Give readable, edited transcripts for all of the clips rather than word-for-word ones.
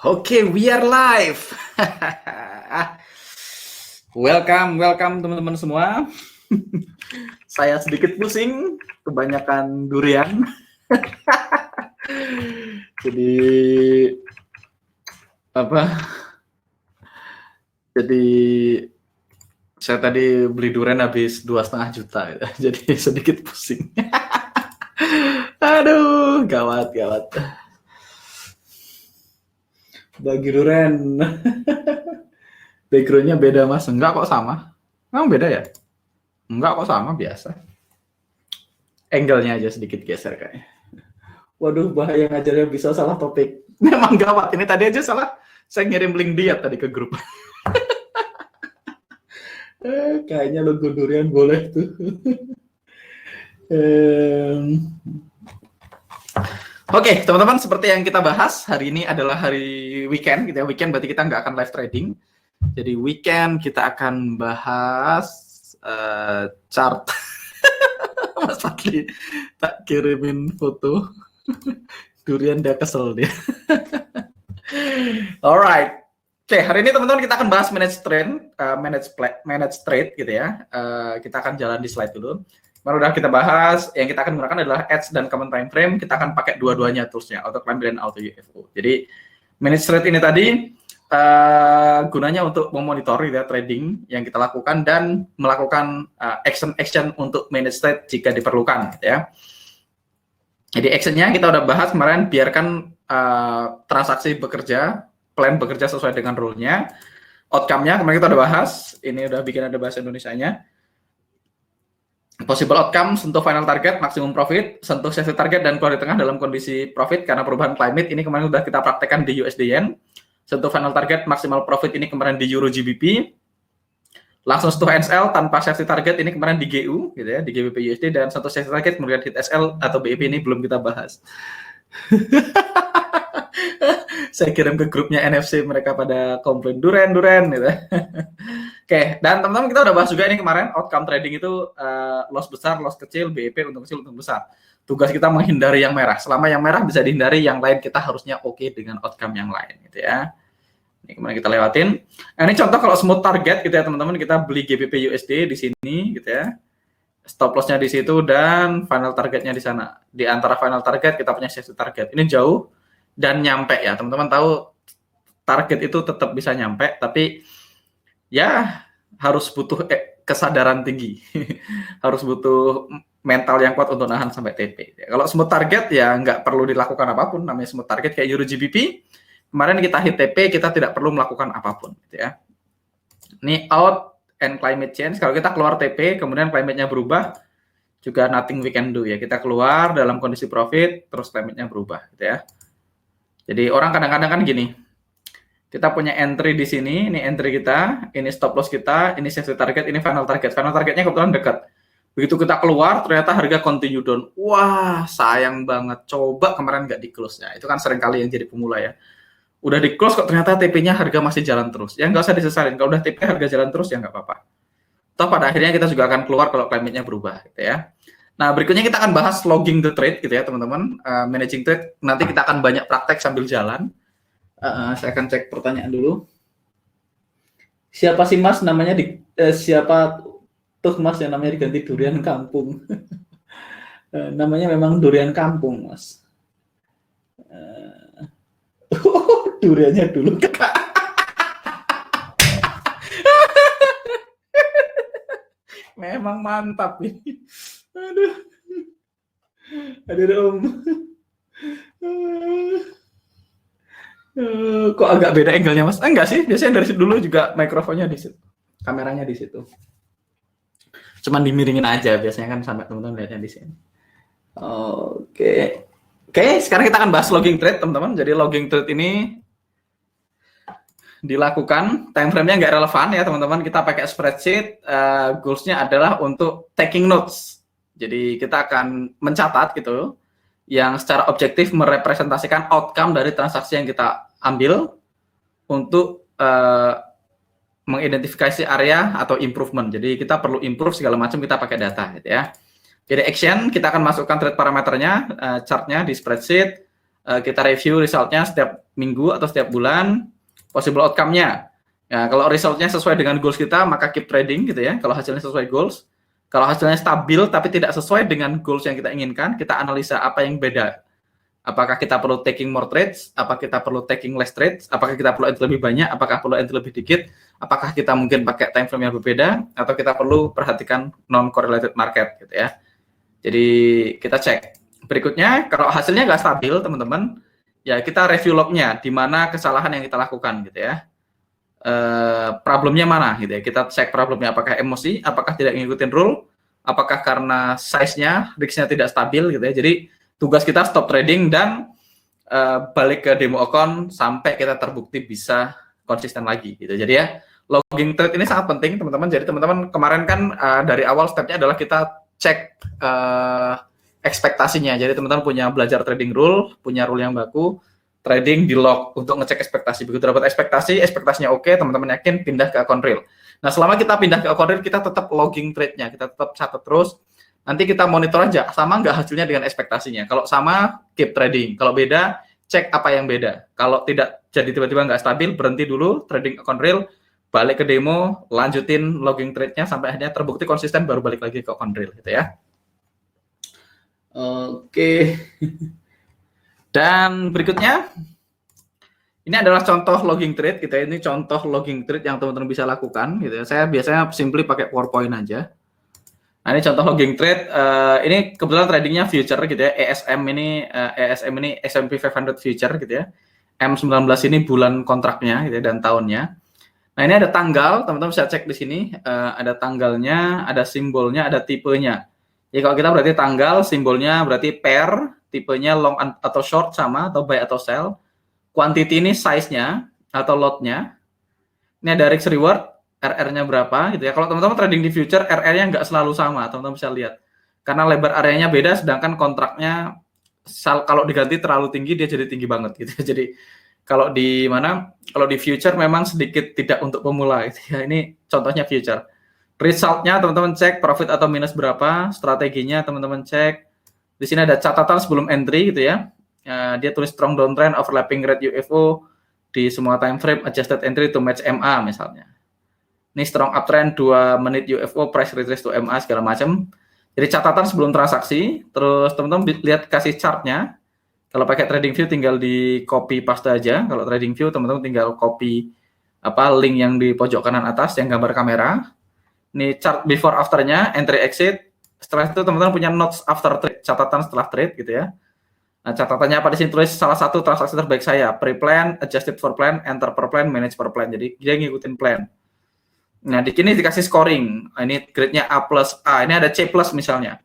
Oke, we are live. Welcome teman-teman semua. Saya sedikit pusing, kebanyakan durian. Jadi apa? Jadi saya tadi beli durian habis 2,5 juta, jadi sedikit pusing. Aduh, gawat. Bagi durian. Backgroundnya beda mas? Enggak kok sama. Emang beda ya? Enggak kok sama, biasa. Angle-nya aja sedikit geser kayaknya. Waduh, bahaya ngajarnya bisa salah topik. Memang gawat, ini tadi aja salah. Saya ngirim link diet tadi ke grup. Kayaknya logo durian boleh tuh. Oke, teman-teman, seperti yang kita bahas, hari ini adalah hari weekend, gitu ya. Weekend berarti kita nggak akan live trading. Jadi weekend kita akan bahas chart. Mas Fadli tak kirimin foto durian, dia kesel dia. Alright, oke, hari ini teman-teman kita akan bahas manage trade gitu ya. Kita akan jalan di slide dulu. Baru udah kita bahas, yang kita akan gunakan adalah edge dan common time frame. Kita akan pakai dua-duanya toolsnya, auto climb dan auto UFO. Jadi manage trade ini tadi gunanya untuk memonitor gitu ya, trading yang kita lakukan dan melakukan action untuk manage trade jika diperlukan gitu ya. Jadi actionnya kita udah bahas kemarin, biarkan transaksi bekerja, plan bekerja sesuai dengan rule-nya. Outcome-nya kemarin kita udah bahas, ini udah bikin ada bahasa Indonesianya. Possible outcome, sentuh final target, maximum profit, sentuh safety target, dan keluar di tengah dalam kondisi profit karena perubahan climate. Ini kemarin sudah kita praktekkan di USD Yen. Sentuh final target, maksimal profit ini kemarin di Euro GBP. Langsung sentuh NSL tanpa safety target ini kemarin di GU, gitu ya, di GBP USD, dan sentuh safety target kemudian hit SL atau BIP ini belum kita bahas. Saya kirim ke grupnya NFC, mereka pada komplain duren gitu. Oke, dan teman-teman kita udah bahas juga ini kemarin, outcome trading itu loss besar, loss kecil, BIP untung kecil, untung besar. Tugas kita menghindari yang merah. Selama yang merah bisa dihindari, yang lain kita harusnya oke dengan outcome yang lain gitu ya. Ini kemarin kita lewatin. Nah, ini contoh kalau smooth target gitu ya teman-teman, kita beli GBP USD di sini gitu ya. Stop loss-nya di situ dan final targetnya di sana. Di antara final target kita punya safety target. Ini jauh dan nyampe ya. Teman-teman tahu target itu tetap bisa nyampe, tapi ya harus butuh kesadaran tinggi. Harus butuh mental yang kuat untuk nahan sampai TP. Kalau smooth target ya nggak perlu dilakukan apapun. Namanya smooth target kayak Euro GBP. Kemarin kita hit TP, kita tidak perlu melakukan apapun. Gitu ya. Ini out and climate change. Kalau kita keluar TP, kemudian climate-nya berubah, juga nothing we can do ya. Kita keluar dalam kondisi profit, terus climate-nya berubah. Gitu ya. Jadi orang kadang-kadang kan gini, kita punya entry di sini, ini entry kita, ini stop loss kita, ini safety target, ini final target. Final targetnya kebetulan dekat. Begitu kita keluar, ternyata harga continue down. Wah, sayang banget. Coba kemarin nggak di close ya. Itu kan sering kali yang jadi pemula ya. Udah di close kok ternyata TP-nya harga masih jalan terus. Ya nggak usah disesalin. Kalau udah TP harga jalan terus ya nggak apa-apa. Toh pada akhirnya kita juga akan keluar kalau climate-nya berubah gitu ya. Nah, berikutnya kita akan bahas logging the trade gitu ya teman-teman. Managing trade, nanti kita akan banyak praktek sambil jalan. Saya akan cek pertanyaan dulu. Siapa sih mas namanya siapa tuh mas yang namanya diganti durian kampung? Namanya memang durian kampung mas. Duriannya dulu. Memang mantap ini. Aduh om. Kok agak beda angle-nya mas? Enggak sih, biasanya dari situ dulu juga mikrofonnya di situ, kameranya di situ. Cuman dimiringin aja, biasanya kan sampai teman-teman lihatnya di sini. Oke, sekarang kita akan bahas logging trade teman-teman. Jadi logging trade ini dilakukan, time frame-nya nggak relevan ya teman-teman. Kita pakai spreadsheet, goals-nya adalah untuk taking notes. Jadi kita akan mencatat gitu, yang secara objektif merepresentasikan outcome dari transaksi yang kita ambil untuk mengidentifikasi area atau improvement. Jadi kita perlu improve segala macam, kita pakai data gitu ya. Jadi action, kita akan masukkan trade parameternya, chartnya di spreadsheet, kita review resultnya setiap minggu atau setiap bulan, possible outcome-nya. Ya, kalau resultnya sesuai dengan goals kita, maka keep trading gitu ya. Kalau hasilnya sesuai goals, kalau hasilnya stabil tapi tidak sesuai dengan goals yang kita inginkan, kita analisa apa yang beda. Apakah kita perlu taking more trades? Apakah kita perlu taking less trades? Apakah kita perlu entry lebih banyak? Apakah perlu entry lebih dikit? Apakah kita mungkin pakai time frame yang berbeda? Atau kita perlu perhatikan non-correlated market gitu ya. Jadi kita cek. Berikutnya, kalau hasilnya nggak stabil, teman-teman, ya kita review lognya, di mana kesalahan yang kita lakukan gitu ya. Problemnya mana gitu ya, kita cek problemnya, apakah emosi, apakah tidak ngikutin rule, apakah karena size-nya, risk-nya tidak stabil gitu ya. Jadi tugas kita stop trading dan balik ke demo account sampai kita terbukti bisa konsisten lagi gitu. Jadi ya logging trade ini sangat penting teman-teman. Jadi teman-teman kemarin kan dari awal stepnya adalah kita cek ekspektasinya. Jadi teman-teman punya belajar trading rule, punya rule yang baku, trading di log untuk ngecek ekspektasi. Begitu dapat ekspektasinya oke, teman-teman yakin pindah ke account real. Nah, selama kita pindah ke account real, kita tetap logging trade-nya, kita tetap catat terus. Nanti kita monitor aja, sama nggak hasilnya dengan ekspektasinya. Kalau sama, keep trading. Kalau beda, cek apa yang beda. Kalau tidak jadi tiba-tiba nggak stabil, berhenti dulu, trading account real, balik ke demo, lanjutin logging trade-nya sampai akhirnya terbukti konsisten, baru balik lagi ke account real gitu ya. Oke. Dan berikutnya, ini adalah contoh logging trade gitu ya. Ini contoh logging trade yang teman-teman bisa lakukan gitu ya. Saya biasanya simply pakai PowerPoint aja. Nah, ini contoh logging trade. Ini kebetulan tradingnya future gitu ya. ESM ini S&P 500 future gitu ya. M19 ini bulan kontraknya gitu ya, dan tahunnya. Nah, ini ada tanggal, teman-teman bisa cek di sini. Ada tanggalnya, ada simbolnya, ada tipenya. Jadi kalau kita berarti tanggal, simbolnya berarti pair, tipenya long atau short sama, atau buy atau sell. Quantity ini size-nya atau lot-nya. Ini ada risk reward, RR-nya berapa gitu ya. Kalau teman-teman trading di future, RR-nya nggak selalu sama, teman-teman bisa lihat. Karena lebar areanya beda, sedangkan kontraknya kalau diganti terlalu tinggi, dia jadi tinggi banget gitu ya. Jadi kalau di future memang sedikit tidak untuk pemula gitu ya. Ini contohnya future. Result-nya teman-teman cek profit atau minus berapa, strateginya teman-teman cek. Di sini ada catatan sebelum entry gitu ya. Dia tulis strong downtrend, overlapping red UFO di semua time frame, adjusted entry to match MA misalnya. Ini strong uptrend 2 menit UFO, price retrace to MA segala macam. Jadi catatan sebelum transaksi. Terus teman-teman lihat kasih chartnya. Kalau pakai TradingView tinggal di copy paste aja. Kalau TradingView teman-teman tinggal copy link yang di pojok kanan atas yang gambar kamera. Ini chart before afternya, entry exit. Setelah itu teman-teman punya notes after trade, catatan setelah trade gitu ya. Nah, catatannya apa di sini, tulis salah satu transaksi terbaik saya, pre-plan, adjusted for plan, enter per plan, manage per plan. Jadi dia ngikutin plan. Nah, di sini dikasih scoring. Nah, ini grade-nya A+, A. Ini ada C+ misalnya.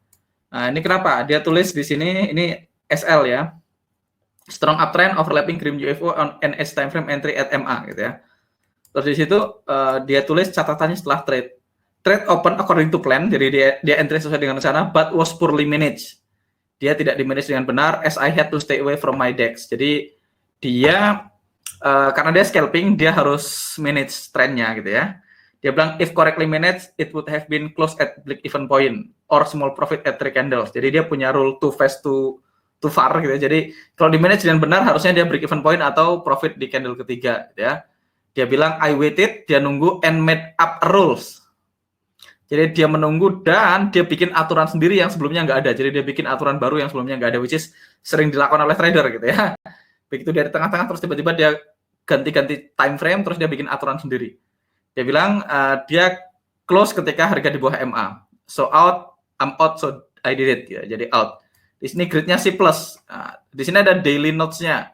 Nah, ini kenapa? Dia tulis di sini ini SL ya. Strong uptrend, overlapping cream UFO on NH time frame, entry at MA gitu ya. Terus di situ dia tulis catatannya setelah trade. Trade open according to plan, jadi dia entry sesuai dengan rencana, but was poorly managed. Dia tidak di-manage dengan benar, as I had to stay away from my DEX. Jadi dia karena dia scalping, dia harus manage trendnya gitu ya. Dia bilang if correctly managed, it would have been close at break even point or small profit at 3 candles. Jadi dia punya rule too fast too far gitu ya. Jadi kalau di-manage dengan benar, harusnya dia break even point atau profit di candle ketiga gitu ya. Dia bilang I waited, dia nunggu and made up rules. Jadi dia menunggu dan dia bikin aturan sendiri yang sebelumnya nggak ada. Jadi dia bikin aturan baru yang sebelumnya nggak ada, which is sering dilakukan oleh trader gitu ya. Begitu dari tengah-tengah terus tiba-tiba dia ganti-ganti time frame, terus dia bikin aturan sendiri. Dia bilang dia close ketika harga di bawah MA. So out, I'm out, so I did it. Ya, jadi out. Di sini grade-nya C+. Nah, di sini ada daily notes-nya.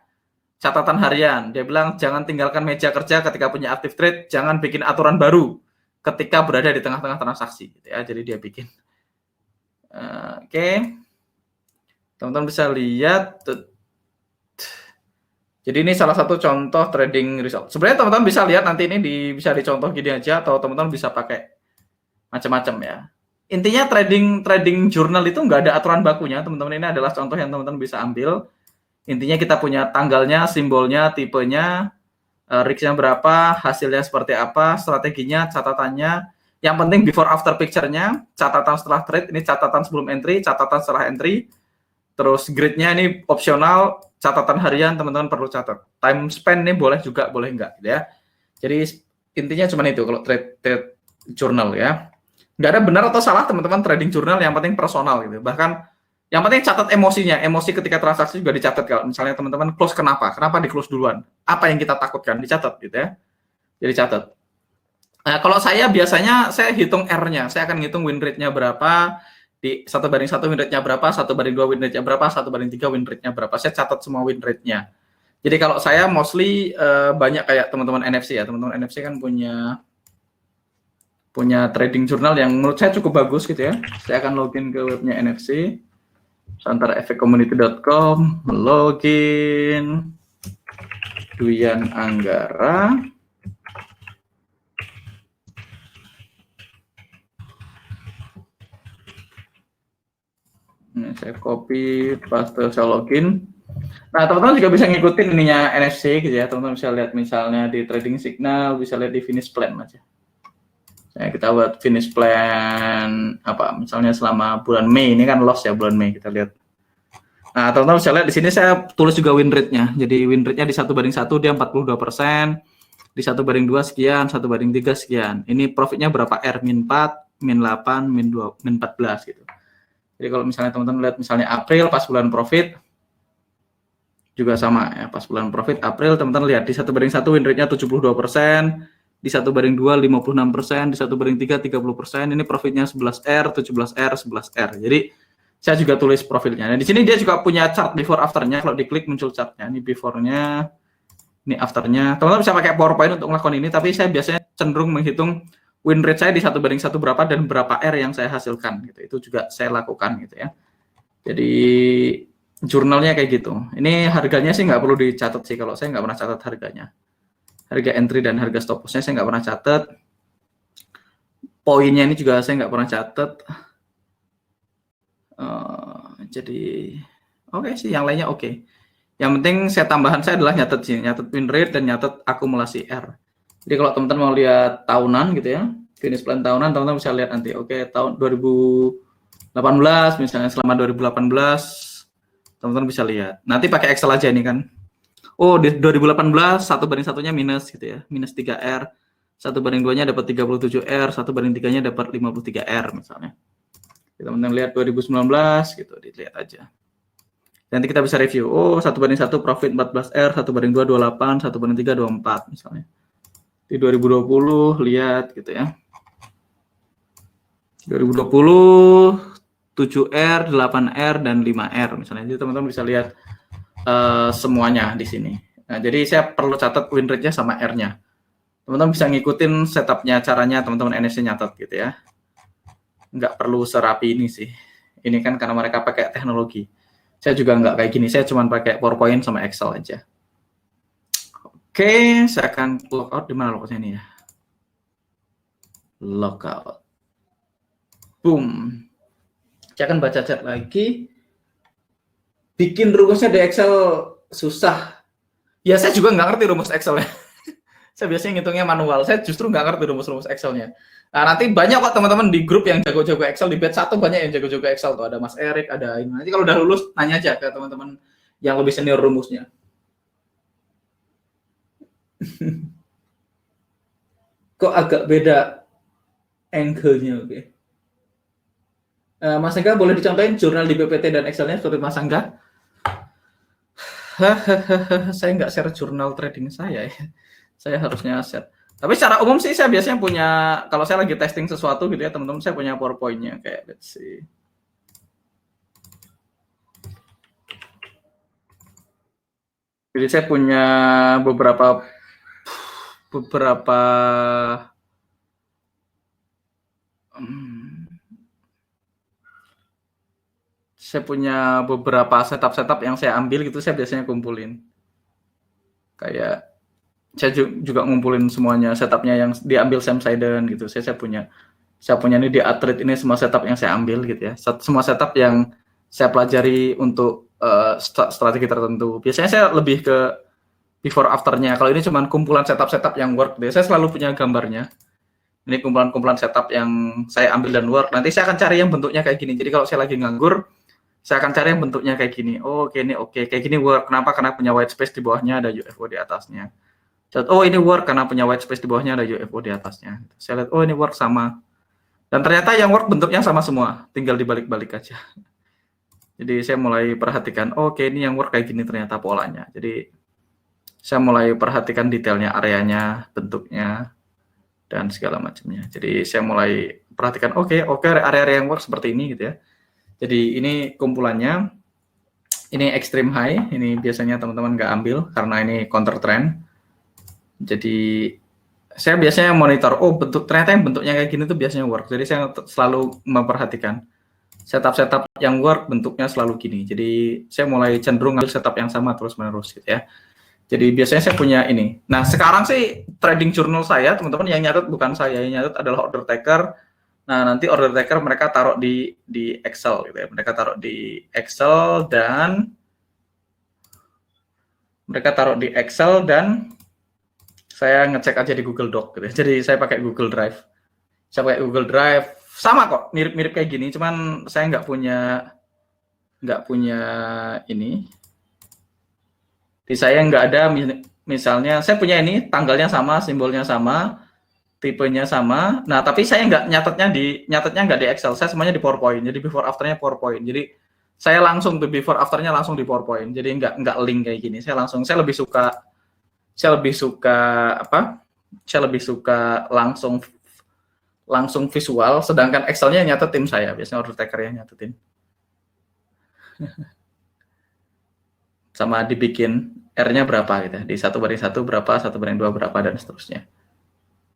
Catatan harian. Dia bilang jangan tinggalkan meja kerja ketika punya active trade, jangan bikin aturan baru ketika berada di tengah-tengah transaksi gitu ya. Jadi dia bikin. Oke. Teman-teman bisa lihat. Jadi ini salah satu contoh trading result. Sebenarnya teman-teman bisa lihat nanti ini bisa dicontoh gini aja, atau teman-teman bisa pakai macam-macam ya. Intinya trading journal itu nggak ada aturan bakunya, teman-teman. Ini adalah contoh yang teman-teman bisa ambil. Intinya kita punya tanggalnya, simbolnya, tipenya, risk-nya berapa, hasilnya seperti apa, strateginya, catatannya. Yang penting before after picture-nya, catatan setelah trade, ini catatan sebelum entry, catatan setelah entry. Terus grid-nya ini opsional, catatan harian teman-teman perlu catat. Time spend nih boleh juga, boleh enggak gitu ya. Jadi intinya cuma itu kalau trade journal ya. Nggak ada benar atau salah teman-teman trading journal, yang penting personal gitu. Bahkan yang penting catat emosinya, emosi ketika transaksi juga dicatat. Kalau misalnya teman-teman close kenapa di close duluan, apa yang kita takutkan, dicatat gitu ya. Jadi catat. Nah, kalau saya biasanya saya hitung R-nya, saya akan hitung win rate-nya berapa, di 1/1 win rate-nya berapa, 1/2 win rate-nya berapa, 1/3 win rate-nya berapa. Saya catat semua win rate-nya. Jadi kalau saya mostly banyak kayak teman-teman NFC ya, teman-teman NFC kan punya trading journal yang menurut saya cukup bagus gitu ya. Saya akan login ke webnya NFC, santarefekcommunity.com, login, Duyan Anggara. Ini saya copy, paste, saya login. Nah, teman-teman juga bisa ngikutin ininya NFC gitu ya. Teman-teman bisa lihat misalnya di trading signal, bisa lihat di finish plan aja. Nah, kita buat finish plan apa? Misalnya selama bulan Mei, ini kan loss ya bulan Mei, kita lihat. Nah, teman-teman bisa lihat di sini saya tulis juga win rate-nya. Jadi win rate-nya di 1/1 dia 42%, di 1/2 sekian, 1/3 sekian. Ini profitnya berapa R? -4, -8, -2, -14 gitu. Jadi kalau misalnya teman-teman lihat misalnya April pas bulan profit juga sama ya, pas bulan profit April teman-teman lihat di 1/1 win rate-nya 72%, di 1/2 56%, di 1/3 30%. Ini profitnya 11R, 17R, 11R. Jadi saya juga tulis profilnya. Nah, di sini dia juga punya chart before after-nya. Kalau diklik muncul chartnya. Ini before-nya, ini after-nya. Teman-teman bisa pakai PowerPoint untuk melakukan ini, tapi saya biasanya cenderung menghitung win rate saya di 1/1 berapa dan berapa R yang saya hasilkan gitu. Itu juga saya lakukan gitu ya. Jadi jurnalnya kayak gitu. Ini harganya sih nggak perlu dicatat sih, kalau saya nggak pernah catat harganya. Harga entry dan harga stop loss-nya saya nggak pernah catat. Poinnya ini juga saya nggak pernah catat. Jadi oke sih, yang lainnya oke. Yang penting saya tambahan saya adalah nyatet sih, nyatet win rate dan nyatet akumulasi R. Jadi kalau teman-teman mau lihat tahunan gitu ya, finish plan tahunan, teman-teman bisa lihat nanti. Oke, tahun 2018 misalnya, selama 2018 teman-teman bisa lihat. Nanti pakai Excel aja ini kan. Oh, di 2018 1/1-nya minus gitu ya, minus 3R. 1/2-nya dapat 37R, 1/3-nya dapat 53R misalnya. Teman-teman lihat 2019 gitu, dilihat aja. Nanti kita bisa review. Oh, 1/1 profit 14R, 1/2 28, 1/3 24 misalnya. Di 2020 lihat gitu ya. 2020 7R, 8R dan 5R misalnya. Jadi teman-teman bisa lihat semuanya di sini. Nah, jadi saya perlu catat win rate-nya sama R-nya. Teman-teman bisa ngikutin setup-nya, caranya teman-teman NFC nyatat gitu ya. Nggak perlu serapi ini sih. Ini kan karena mereka pakai teknologi. Saya juga nggak kayak gini, saya cuma pakai PowerPoint sama Excel aja. Oke, saya akan logout. Di mana logoutnya ini ya? Logout. Boom. Saya akan baca chat lagi. Bikin rumusnya di Excel susah. Ya, saya juga nggak ngerti rumus Excel-nya. Saya biasanya ngitungnya manual. Saya justru nggak ngerti rumus-rumus Excel-nya. Nah, nanti banyak kok teman-teman di grup yang jago-jago Excel. Di batch 1 banyak yang jago-jago Excel tuh. Ada Mas Erik, ada ini. Nanti kalau udah lulus, tanya aja ke teman-teman yang lebih senior rumusnya. Kok agak beda angle-nya, oke. Mas Angga, boleh dicontohin jurnal di PPT dan Excel-nya seperti Mas Angga? Saya nggak share jurnal trading saya ya. Saya harusnya share. Tapi secara umum sih saya biasanya punya, kalau saya lagi testing sesuatu gitu ya teman-teman, saya punya PowerPoint-nya kayak let's see. Jadi saya punya beberapa saya punya beberapa setup yang saya ambil gitu, saya biasanya kumpulin. Kayak saya juga ngumpulin semuanya setup-nya yang diambil Sam Saiden gitu. Saya punya ini di Atrit, ini semua setup yang saya ambil gitu ya. Semua setup yang saya pelajari untuk strategi tertentu. Biasanya saya lebih ke before after-nya. Kalau ini cuma kumpulan setup yang work, saya selalu punya gambarnya. Ini kumpulan setup yang saya ambil dan work. Nanti saya akan cari yang bentuknya kayak gini. Jadi kalau saya lagi nganggur, Saya akan cari yang bentuknya kayak gini. Oh, oke ini oke. Kayak gini work. Kenapa? Karena punya white space di bawahnya ada UFO di atasnya. Oh, ini work karena punya white space di bawahnya ada UFO di atasnya. Saya lihat, oh ini work sama. Dan ternyata yang work bentuknya sama semua. Tinggal dibalik-balik aja. Jadi saya mulai perhatikan, oh, oke ini yang work kayak gini ternyata polanya. Jadi saya mulai perhatikan detailnya, areanya, bentuknya, dan segala macamnya. Jadi saya mulai perhatikan, oke, area-area yang work seperti ini gitu ya. Jadi ini kumpulannya, ini extreme high, ini biasanya teman-teman nggak ambil karena ini counter trend. Jadi saya biasanya monitor, oh ternyata yang bentuknya kayak gini tuh biasanya work. Jadi saya selalu memperhatikan setup yang work bentuknya selalu gini. Jadi saya mulai cenderung ngambil setup yang sama terus-menerus gitu ya. Jadi biasanya saya punya ini. Nah sekarang sih trading journal saya, teman-teman yang nyatet bukan saya, yang nyatet adalah order taker. Nah nanti order taker mereka taruh di Excel gitu ya. Mereka taruh di Excel dan saya ngecek aja di Google Doc gitu ya. Jadi saya pakai Google Drive. Sama kok, mirip-mirip kayak gini, cuman saya nggak punya ini. Di saya nggak ada, misalnya saya punya ini, tanggalnya sama, simbolnya sama, tipenya sama. Nah, tapi saya nggak nyatetnya nggak di Excel, saya semuanya di PowerPoint. Jadi before afternya PowerPoint. Jadi saya langsung tuh before afternya langsung di PowerPoint. Jadi nggak link kayak gini. Saya lebih suka langsung visual, sedangkan Excel-nya nyatetin saya, biasanya order taker-nya nyatetin. Sama dibikin R-nya berapa gitu, di 1/1 berapa, 1/2 berapa, dan seterusnya.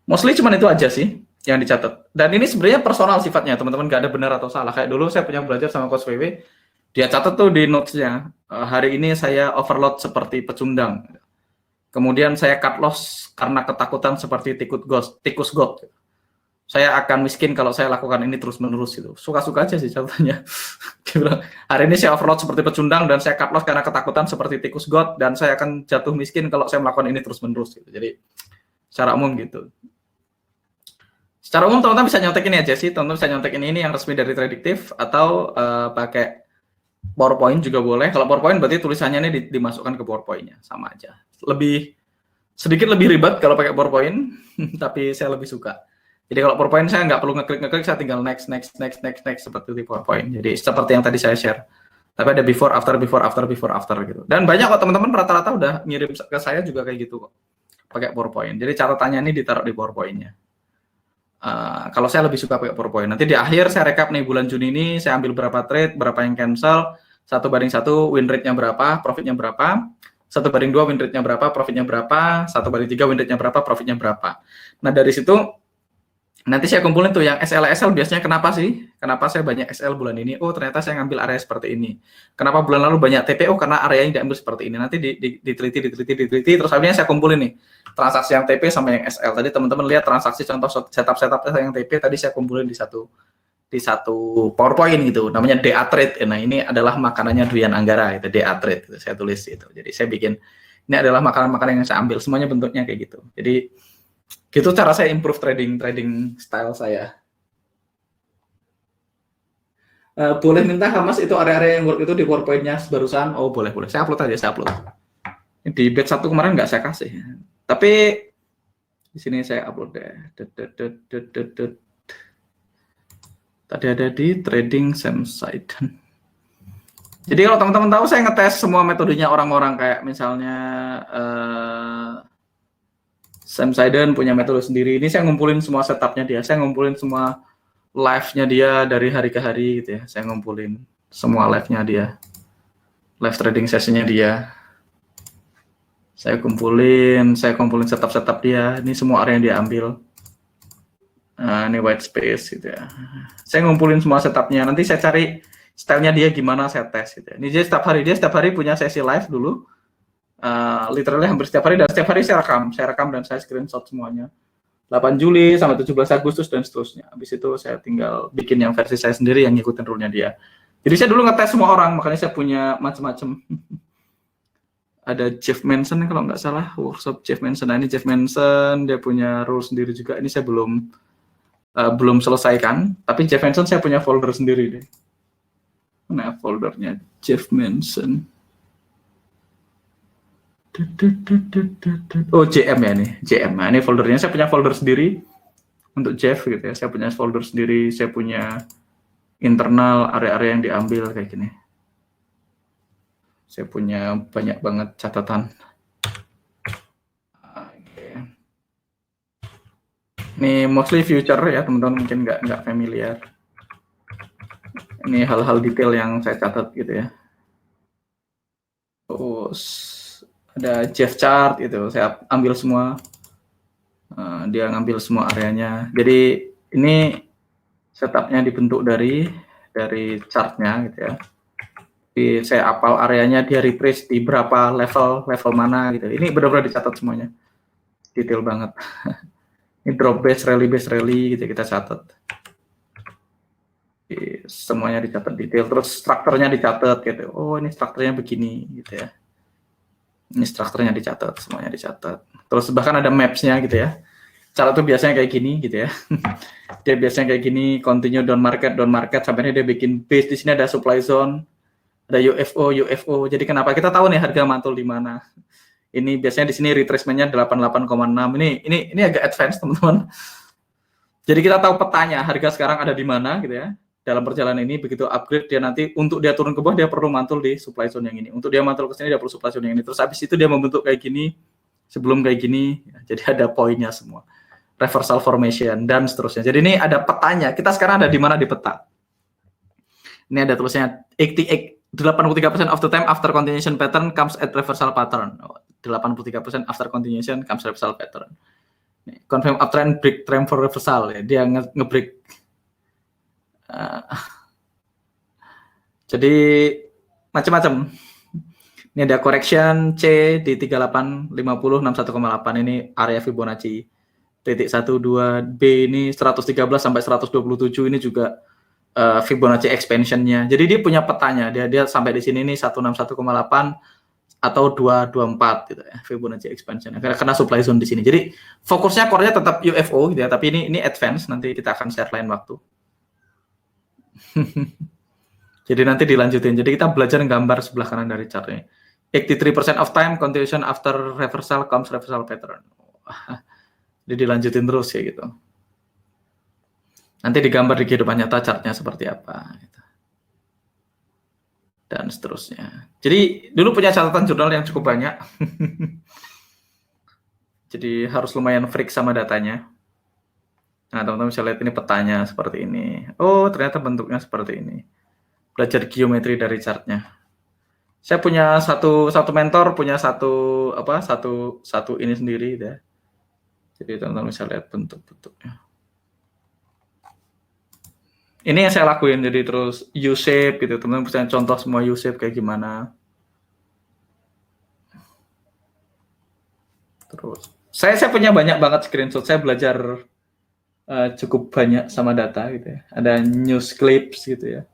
Mostly cuma itu aja sih yang dicatat. Dan ini sebenarnya personal sifatnya, teman-teman, nggak ada benar atau salah. Kayak dulu saya punya belajar sama Coach WW, dia catat tuh di notes-nya, hari ini saya overload seperti pecundang. Kemudian saya cut loss karena ketakutan seperti tikus got. Saya akan miskin kalau saya lakukan ini terus-menerus gitu. Suka-suka aja sih catatannya. Hari ini saya overload seperti pecundang dan saya cut loss karena ketakutan seperti tikus got, dan saya akan jatuh miskin kalau saya melakukan ini terus-menerus gitu. Jadi secara umum gitu. Secara umum teman-teman bisa nyontek ini aja sih. Teman-teman bisa nyontek ini yang resmi dari Tradiktif, atau pakai PowerPoint juga boleh. Kalau PowerPoint berarti tulisannya ini dimasukkan ke PowerPoint-nya, sama aja. Sedikit lebih ribet kalau pakai PowerPoint, tapi saya lebih suka. Jadi kalau PowerPoint saya nggak perlu ngeklik, saya tinggal next seperti di PowerPoint. Jadi seperti yang tadi saya share. Tapi ada before after gitu. Dan banyak kok teman-teman rata-rata udah ngirim ke saya juga kayak gitu kok. Pakai PowerPoint. Jadi catatannya ini ditaruh di PowerPoint-nya. Kalau saya lebih suka pakai PowerPoint. Nanti di akhir saya rekap nih bulan Juni ini saya ambil berapa trade, berapa yang cancel, 1/1 win rate-nya berapa, profit-nya berapa, 1/2 win rate-nya berapa, profit-nya berapa, 1/3 win rate-nya berapa, profit-nya berapa. Nah dari situ nanti saya kumpulin tuh yang SL biasanya. Kenapa saya banyak SL bulan ini? Oh ternyata saya ngambil area seperti ini. Kenapa bulan lalu banyak TP? Oh karena areanya diambil seperti ini. Nanti diteliti, terus akhirnya saya kumpulin nih transaksi yang TP sama yang SL. Tadi teman-teman lihat transaksi contoh setup yang TP tadi saya kumpulin di satu PowerPoint gitu. Namanya DA Trade. Nah ini adalah makanannya Dwian Anggara, itu DA Trade. Itu saya tulis itu. Jadi saya bikin ini adalah makanan-makanan yang saya ambil. Semuanya bentuknya kayak gitu. Jadi gitu cara saya improve trading style saya. Boleh minta Hamas itu area-area yang work itu di PowerPoint-nya barusan? Oh boleh. Saya upload aja, Di batch 1 kemarin nggak saya kasih. Tapi di sini saya upload deh. Tadi ada di trading Samsiden. Jadi kalau teman-teman tahu, saya ngetes semua metodenya orang-orang, kayak misalnya Samsiden punya metode sendiri. Ini saya ngumpulin semua setupnya dia. Saya ngumpulin semua live-nya dia dari hari ke hari gitu ya. Saya ngumpulin semua live-nya dia. Live trading session-nya dia. Saya kumpulin setup dia. Ini semua area yang dia ambil. Nah, ini white space gitu ya. Saya ngumpulin semua setupnya. Nanti saya cari stylenya dia gimana, saya tes gitu ya. Ini dia setiap hari punya sesi live dulu. Literally hampir setiap hari, dan setiap hari saya rekam dan saya screenshot semuanya. 8 Juli sampai 17 Agustus dan seterusnya. Habis itu saya tinggal bikin yang versi saya sendiri yang ngikutin rule-nya dia. Jadi saya dulu ngetes semua orang, makanya saya punya macam-macam. Ada Jeff Manson kalau nggak salah, workshop Jeff Manson. Nah, ini Jeff Manson, dia punya rule sendiri juga. Ini saya belum selesaikan, tapi Jeff Manson saya punya folder sendiri deh. Mana foldernya Jeff Manson. Oh, JM ya nih, JM. Nah, ini foldernya. Saya punya folder sendiri untuk Jeff gitu ya. Saya punya folder sendiri, saya punya internal area-area yang diambil kayak gini. Saya punya banyak banget catatan. Ini mostly future ya, teman-teman mungkin nggak familiar. Ini hal-hal detail yang saya catat gitu ya. Terus ada Jeff chart itu, saya ambil semua. Dia ngambil semua areanya. Jadi ini setupnya dibentuk dari chartnya gitu ya. Jadi saya apal areanya, dia refresh di berapa level mana gitu. Ini benar-benar dicatat semuanya, detail banget. Ini drop base rally gitu kita catat. Jadi, semuanya dicatat detail, terus strukturnya dicatat gitu. Oh, ini strukturnya begini gitu ya. Ini strukturnya dicatat, semuanya dicatat. Terus bahkan ada maps-nya gitu ya. Cara tuh biasanya kayak gini gitu ya. Dia biasanya kayak gini, continue down market sampai dia bikin base. Di sini ada supply zone, ada UFO. Jadi kenapa kita tahu nih harga mantul di mana? Ini biasanya di sini retracement-nya 88,6. Ini agak advance, teman-teman. Jadi kita tahu petanya harga sekarang ada di mana gitu ya. Dalam perjalanan ini begitu upgrade, dia nanti untuk dia turun ke bawah dia perlu mantul di supply zone yang ini. Untuk dia mantul ke sini dia perlu supply zone yang ini. Terus habis itu dia membentuk kayak gini, sebelum kayak gini. Jadi ada poinnya semua. Reversal formation dan seterusnya. Jadi ini ada petanya. Kita sekarang ada di mana di peta. Ini ada tulisnya 83% of the time after continuation pattern comes at reversal pattern. 83% after continuation comes reversal pattern. Confirm uptrend, break trend for reversal ya. Dia nge-break. Jadi macam-macam. Ini ada correction C di 3850 61,8, ini area Fibonacci. Titik 12 B ini 113 sampai 127, ini juga Fibonacci expansion-nya. Jadi dia punya petanya, dia sampai di sini ini 161,8 atau 224 gitu ya, Fibonacci expansion. Karena supply zone di sini. Jadi fokusnya core-nya tetap UFO gitu ya, tapi ini advance, nanti kita akan share lain waktu. Jadi nanti dilanjutin. Jadi kita belajar gambar sebelah kanan dari chartnya. 83% of time continuation after reversal comes reversal pattern. Jadi dilanjutin terus ya gitu. Nanti digambar di kehidupan nyata chartnya seperti apa gitu. Dan seterusnya. Jadi dulu punya catatan jurnal yang cukup banyak. Jadi harus lumayan freak sama datanya. Nah, teman-teman bisa lihat ini petanya seperti ini. Oh, ternyata bentuknya seperti ini. Belajar geometri dari chartnya. Saya punya satu mentor, punya satu ini sendiri ya. Jadi teman-teman bisa lihat bentuk-bentuknya. Ini yang saya lakuin, jadi terus U-shape gitu, teman-teman bisa contoh semua U-shape kayak gimana. Terus saya punya banyak banget screenshot, saya belajar cukup banyak sama data gitu ya. Ada news clips gitu ya.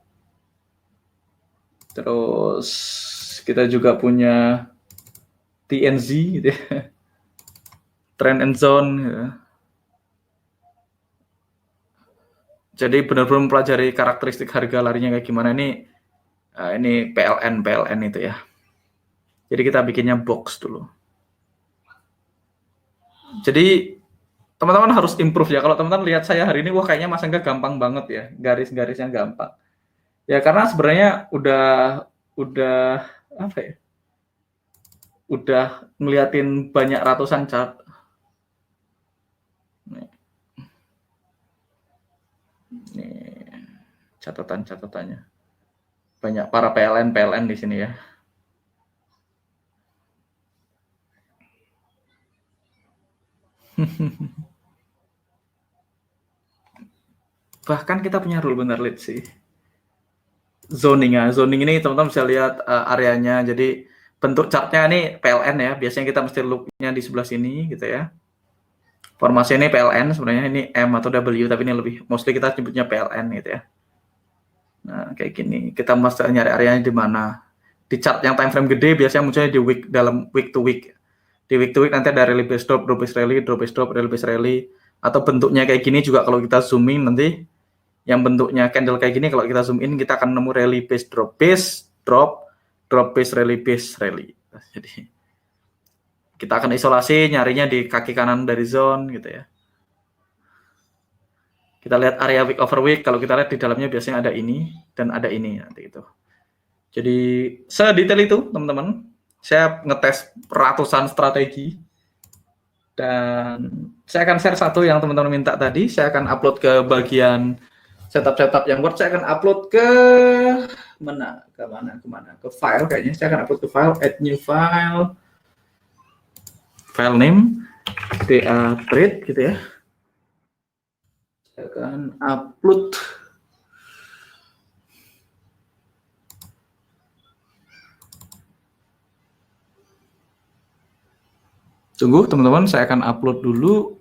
Terus kita juga punya TNZ gitu ya. Trend and zone gitu. Jadi benar-benar mempelajari karakteristik harga larinya kayak gimana. Ini PLN itu ya. Jadi kita bikinnya box dulu. Jadi teman-teman harus improve ya. Kalau teman-teman lihat saya hari ini, wah kayaknya Mas Angga gampang banget ya. Garis-garisnya gampang. Ya karena sebenarnya udah apa ya? Udah ngeliatin banyak ratusan chart. Ini catatan-catatannya. Banyak para PLN di sini ya. Bahkan kita punya rule benar lead sih. Zoning ini teman-teman bisa lihat areanya. Jadi bentuk chartnya ini PLN ya. Biasanya kita mesti look-nya di sebelah sini gitu ya. Formasi ini PLN, sebenarnya ini M atau W, tapi ini lebih mostly kita sebutnya PLN gitu ya. Nah, kayak gini. Kita mesti nyari areanya di mana. Di chart yang time frame gede biasanya munculnya di dalam week to week. Di week to week nanti ada rally base drop base rally, drop base drop, rally base rally, atau bentuknya kayak gini juga kalau kita zooming nanti yang bentuknya candle kayak gini. Kalau kita zoom in, kita akan nemu rally base, drop base, drop base, rally base, rally. Jadi kita akan isolasi, nyarinya di kaki kanan dari zone gitu ya. Kita lihat area week over week. Kalau kita lihat di dalamnya biasanya ada ini dan ada ini nanti itu. Jadi sedetail itu teman-teman. Saya ngetes ratusan strategi dan saya akan share satu yang teman-teman minta tadi. Saya akan upload ke bagian setup yang Word. Saya akan upload ke mana? Ke file kayaknya. Saya akan upload ke file, add new file, file name DA trade gitu ya. Saya akan upload. Tunggu teman-teman, saya akan upload dulu.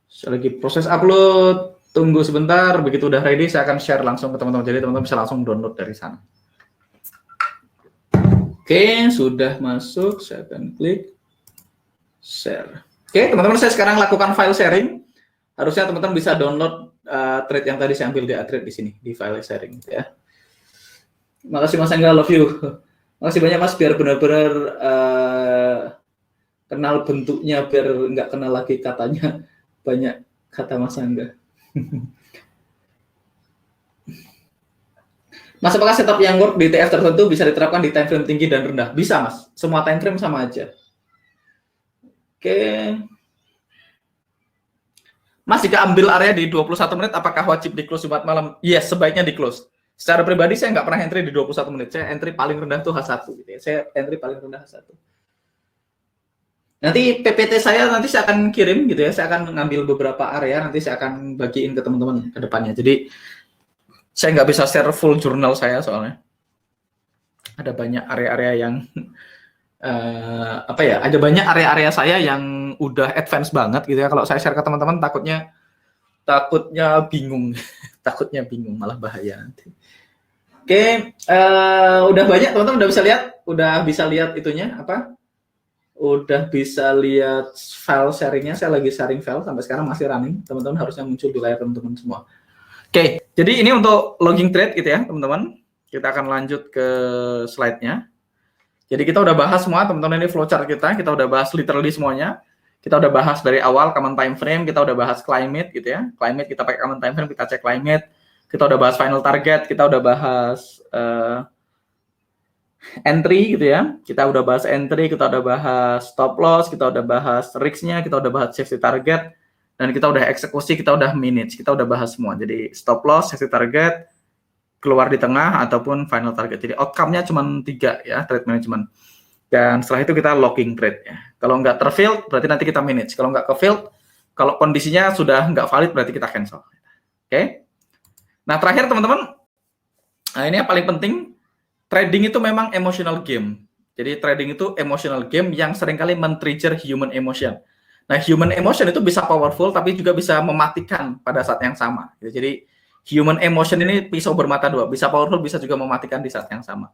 Saya lagi proses upload. Tunggu sebentar, begitu udah ready saya akan share langsung ke teman-teman. Jadi teman-teman bisa langsung download dari sana. Oke, sudah masuk. Saya akan klik share. Oke, teman-teman, saya sekarang lakukan file sharing. Harusnya teman-teman bisa download trade yang tadi saya ambil di trade di sini di file sharing ya. Makasih Mas Angga, love you. Makasih banyak Mas, biar benar-benar kenal bentuknya, biar nggak kenal lagi katanya banyak kata Mas Angga. Mas, apakah setup yang work di TF tertentu bisa diterapkan di time frame tinggi dan rendah? Bisa Mas, semua time frame sama aja. Oke. Mas, jika ambil area di 21 menit, apakah wajib di close Jumat malam? Yes, sebaiknya di close. Secara pribadi, saya nggak pernah entry di 21 menit. Saya entry paling rendah tuh H1. Gitu ya. Saya entry paling rendah H1. Nanti PPT saya nanti saya akan kirim gitu ya. Saya akan ngambil beberapa area, nanti saya akan bagiin ke teman-teman ke depannya. Jadi, saya nggak bisa share full jurnal saya soalnya. Ada banyak area-area yang ada banyak area-area saya yang udah advance banget gitu ya. Kalau saya share ke teman-teman takutnya bingung. Takutnya bingung, malah bahaya nanti. Oke, udah banyak teman-teman udah bisa lihat itunya apa? Udah bisa lihat file sharingnya. Saya lagi sharing file sampai sekarang masih running. Teman-teman harusnya muncul di layar teman-teman semua. Oke, jadi ini untuk logging trade gitu ya, teman-teman. Kita akan lanjut ke slide-nya. Jadi kita udah bahas semua, teman-teman, ini flowchart kita udah bahas literally semuanya. Kita udah bahas dari awal common time frame, kita udah bahas climate gitu ya. Climate kita pakai common time frame, kita cek climate. Kita udah bahas final target, kita udah bahas entry gitu ya. Kita udah bahas entry, kita udah bahas stop loss, kita udah bahas risk-nya, kita udah bahas safety target, dan kita udah eksekusi, kita udah manage, kita udah bahas semua. Jadi stop loss, safety target, keluar di tengah, ataupun final target. Jadi outcome-nya cuma 3 ya, trade management. Dan setelah itu kita logging trade ya. Kalau nggak terfield, berarti nanti kita manage. Kalau nggak kefield, kalau kondisinya sudah nggak valid, berarti kita cancel. Oke? Nah, terakhir teman-teman, nah ini yang paling penting, trading itu memang emotional game. Jadi trading itu emotional game yang seringkali men-trigger human emotion. Nah, human emotion itu bisa powerful, tapi juga bisa mematikan pada saat yang sama. Jadi, human emotion ini pisau bermata dua, bisa powerful, bisa juga mematikan di saat yang sama.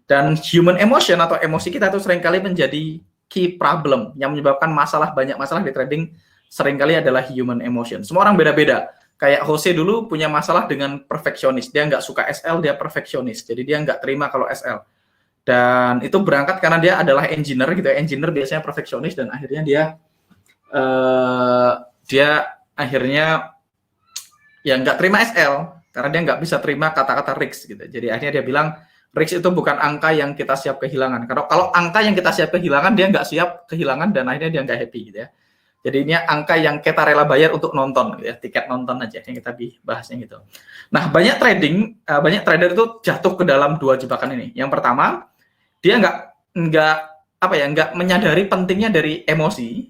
Dan human emotion atau emosi kita itu seringkali menjadi key problem yang menyebabkan banyak masalah di trading seringkali adalah human emotion. Semua orang beda-beda. Kayak Jose dulu punya masalah dengan perfeksionis. Dia nggak suka SL, dia perfeksionis. Jadi dia nggak terima kalau SL. Dan itu berangkat karena dia adalah engineer gitu ya. Engineer biasanya perfeksionis dan akhirnya dia akhirnya ya nggak terima SL karena dia nggak bisa terima kata-kata risk gitu. Jadi akhirnya dia bilang risk itu bukan angka yang kita siap kehilangan. Kalau angka yang kita siap kehilangan, dia nggak siap kehilangan dan akhirnya dia nggak happy gitu ya. Jadi ini angka yang kita rela bayar untuk nonton gitu ya, tiket nonton aja yang kita bahasnya gitu. Nah, banyak trader itu jatuh ke dalam 2 jebakan ini. Yang pertama, dia nggak menyadari pentingnya dari emosi.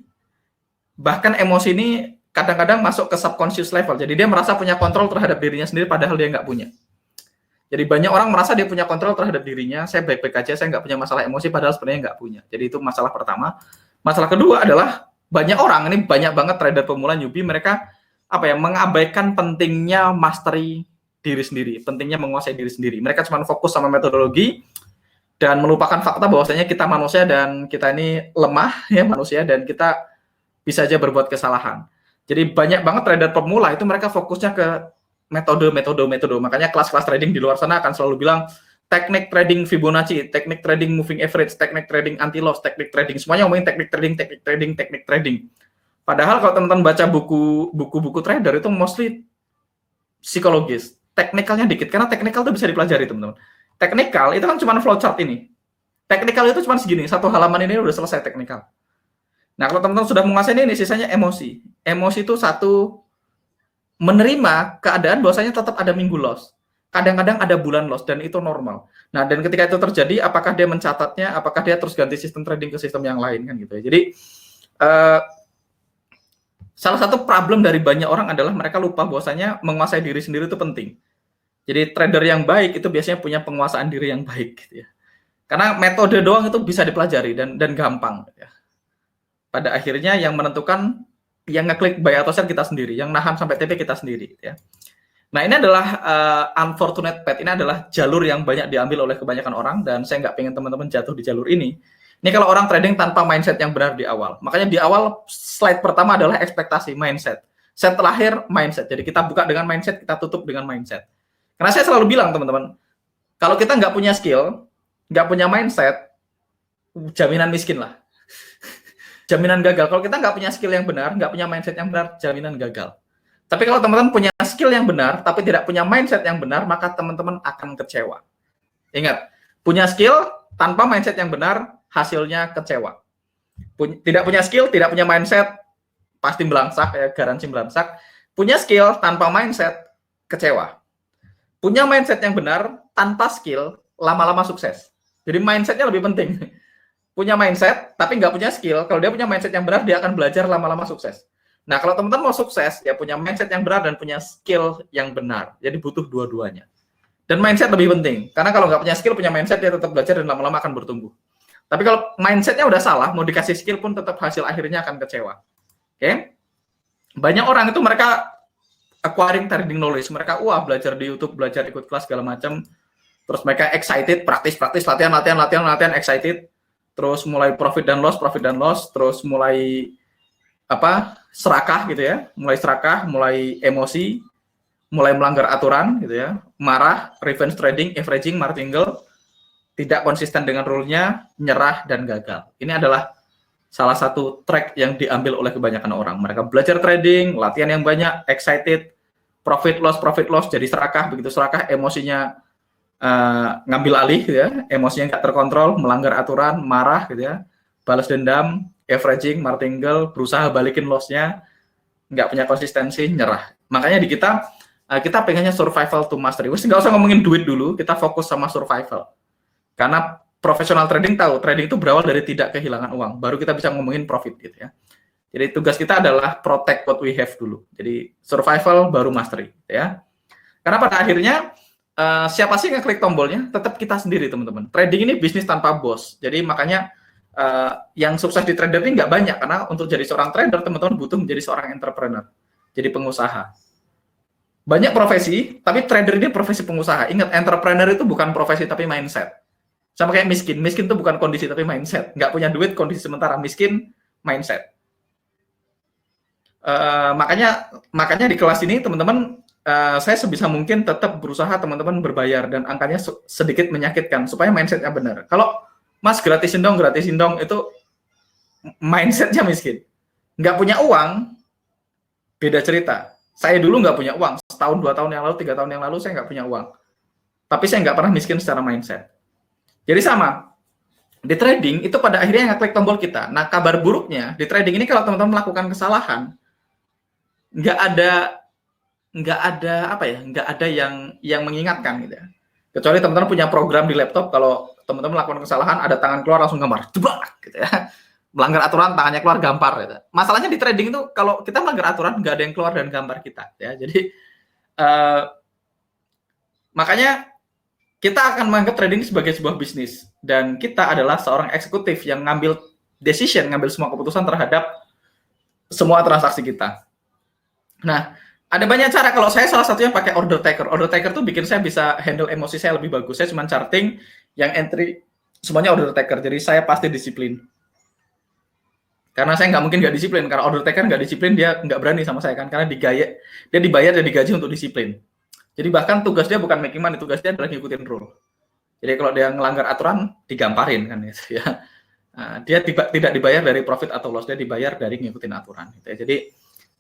Bahkan emosi ini kadang-kadang masuk ke subconscious level. Jadi dia merasa punya kontrol terhadap dirinya sendiri padahal dia nggak punya. Jadi banyak orang merasa dia punya kontrol terhadap dirinya, saya baik-baik aja, saya nggak punya masalah emosi padahal sebenarnya nggak punya. Jadi itu masalah pertama. Masalah kedua adalah banyak orang, ini banyak banget trader pemula newbie, mereka mengabaikan pentingnya mastery diri sendiri, pentingnya menguasai diri sendiri. Mereka cuma fokus sama metodologi dan melupakan fakta bahwasanya kita manusia dan kita ini lemah ya manusia dan kita bisa aja berbuat kesalahan. Jadi banyak banget trader pemula itu mereka fokusnya ke metode. Makanya kelas-kelas trading di luar sana akan selalu bilang teknik trading Fibonacci, teknik trading moving average, teknik trading anti loss, teknik trading, semuanya ngomongin teknik trading. Padahal kalau teman-teman baca buku-buku trader itu mostly psikologis, teknikalnya dikit, karena teknikal itu bisa dipelajari teman-teman. Teknikal itu kan cuma flowchart ini. Teknikal itu cuma segini, satu halaman ini udah selesai teknikal. Nah, kalau teman-teman sudah menguasai ini, sisanya emosi. Emosi itu satu, menerima keadaan bahwasanya tetap ada minggu loss. Kadang-kadang ada bulan loss, dan itu normal. Nah, dan ketika itu terjadi, apakah dia mencatatnya, apakah dia terus ganti sistem trading ke sistem yang lain, kan gitu ya. Jadi, salah satu problem dari banyak orang adalah mereka lupa bahwasanya menguasai diri sendiri itu penting. Jadi, trader yang baik itu biasanya punya penguasaan diri yang baik, gitu ya. Karena metode doang itu bisa dipelajari dan gampang, gitu ya. Pada akhirnya yang menentukan, yang ngeklik buy atau sell kita sendiri, yang nahan sampai TP kita sendiri, ya. Nah, ini adalah unfortunate path, ini adalah jalur yang banyak diambil oleh kebanyakan orang, dan saya nggak pengen teman-teman jatuh di jalur ini. Ini kalau orang trading tanpa mindset yang benar di awal. Makanya di awal, slide pertama adalah ekspektasi, mindset. Set terakhir, mindset. Jadi kita buka dengan mindset, kita tutup dengan mindset. Karena saya selalu bilang, teman-teman, kalau kita nggak punya skill, nggak punya mindset, jaminan miskin lah. Jaminan gagal. Kalau kita nggak punya skill yang benar, nggak punya mindset yang benar, jaminan gagal. Tapi kalau teman-teman punya skill yang benar, tapi tidak punya mindset yang benar, maka teman-teman akan kecewa. Ingat, punya skill tanpa mindset yang benar, hasilnya kecewa. Tidak punya skill, tidak punya mindset, pasti melangsak, ya, garansi melangsak. Punya skill tanpa mindset, kecewa. Punya mindset yang benar, tanpa skill, lama-lama sukses. Jadi mindsetnya lebih penting. Punya mindset, tapi nggak punya skill. Kalau dia punya mindset yang benar, dia akan belajar lama-lama sukses. Nah, kalau teman-teman mau sukses, ya punya mindset yang benar dan punya skill yang benar. Jadi butuh dua-duanya. Dan mindset lebih penting. Karena kalau nggak punya skill, punya mindset, dia tetap belajar dan lama-lama akan bertumbuh. Tapi kalau mindsetnya udah salah, mau dikasih skill pun tetap hasil akhirnya akan kecewa. Oke? Banyak orang itu mereka acquiring trading knowledge. Mereka, belajar di YouTube, belajar ikut kelas, segala macam. Terus mereka excited, praktis, latihan, excited. Terus mulai profit dan loss, terus mulai serakah gitu ya, mulai emosi, mulai melanggar aturan gitu ya, marah, revenge trading, averaging, martingale, tidak konsisten dengan rule-nya, nyerah dan gagal. Ini adalah salah satu track yang diambil oleh kebanyakan orang. Mereka belajar trading, latihan yang banyak, excited, profit loss, jadi serakah, begitu serakah emosinya ngambil alih gitu ya, emosinya nggak terkontrol, melanggar aturan, marah gitu ya, balas dendam, averaging, martingale, berusaha balikin loss-nya, nggak punya konsistensi, nyerah. Makanya di kita pengennya survival to mastery. Nggak usah ngomongin duit dulu, kita fokus sama survival. Karena profesional trading tahu, trading itu berawal dari tidak kehilangan uang, baru kita bisa ngomongin profit gitu ya. Jadi tugas kita adalah protect what we have dulu. Jadi survival baru mastery ya. Karena pada akhirnya siapa sih yang klik tombolnya? Tetap kita sendiri, teman-teman. Trading ini bisnis tanpa bos. Jadi makanya yang sukses di trader ini nggak banyak, karena untuk jadi seorang trader, teman-teman butuh menjadi seorang entrepreneur, jadi pengusaha. Banyak profesi, tapi trader ini profesi pengusaha. Ingat, entrepreneur itu bukan profesi tapi mindset. Sama kayak miskin. Miskin itu bukan kondisi tapi mindset. Nggak punya duit, kondisi sementara. Miskin, mindset. Makanya di kelas ini, teman-teman, saya sebisa mungkin tetap berusaha teman-teman berbayar dan angkanya sedikit menyakitkan supaya mindsetnya benar. Kalau Mas gratisin dong, itu mindsetnya miskin. Nggak punya uang, beda cerita. Saya dulu nggak punya uang. Setahun, 2 tahun yang lalu, 3 tahun yang lalu saya nggak punya uang. Tapi saya nggak pernah miskin secara mindset. Jadi sama. Di trading itu pada akhirnya ngeklik tombol kita. Nah, kabar buruknya di trading ini kalau teman-teman melakukan kesalahan, nggak ada yang mengingatkan gitu ya. Kecuali teman-teman punya program di laptop, kalau teman-teman melakukan kesalahan, ada tangan keluar langsung gambar, jebak gitu ya. Melanggar aturan, tangannya keluar, gampar gitu. Masalahnya di trading itu kalau kita melanggar aturan, nggak ada yang keluar dan gambar kita ya. Jadi makanya kita akan menganggap trading sebagai sebuah bisnis, dan kita adalah seorang eksekutif yang ngambil decision, ngambil semua keputusan terhadap semua transaksi kita. Nah, ada banyak cara. Kalau saya salah satunya pakai order taker. Order taker tuh bikin saya bisa handle emosi saya lebih bagus. Saya cuma charting, yang entry semuanya order taker. Jadi saya pasti disiplin. Karena saya nggak mungkin nggak disiplin. Karena order taker nggak disiplin, dia nggak berani sama saya kan. Karena dia dibayar dan digaji untuk disiplin. Jadi bahkan tugas dia bukan making money, tugas dia adalah ngikutin rule. Jadi kalau dia ngelanggar aturan, digamparin kan gitu ya. Dia tidak dibayar dari profit atau loss, dia dibayar dari ngikutin aturan gitu ya. Jadi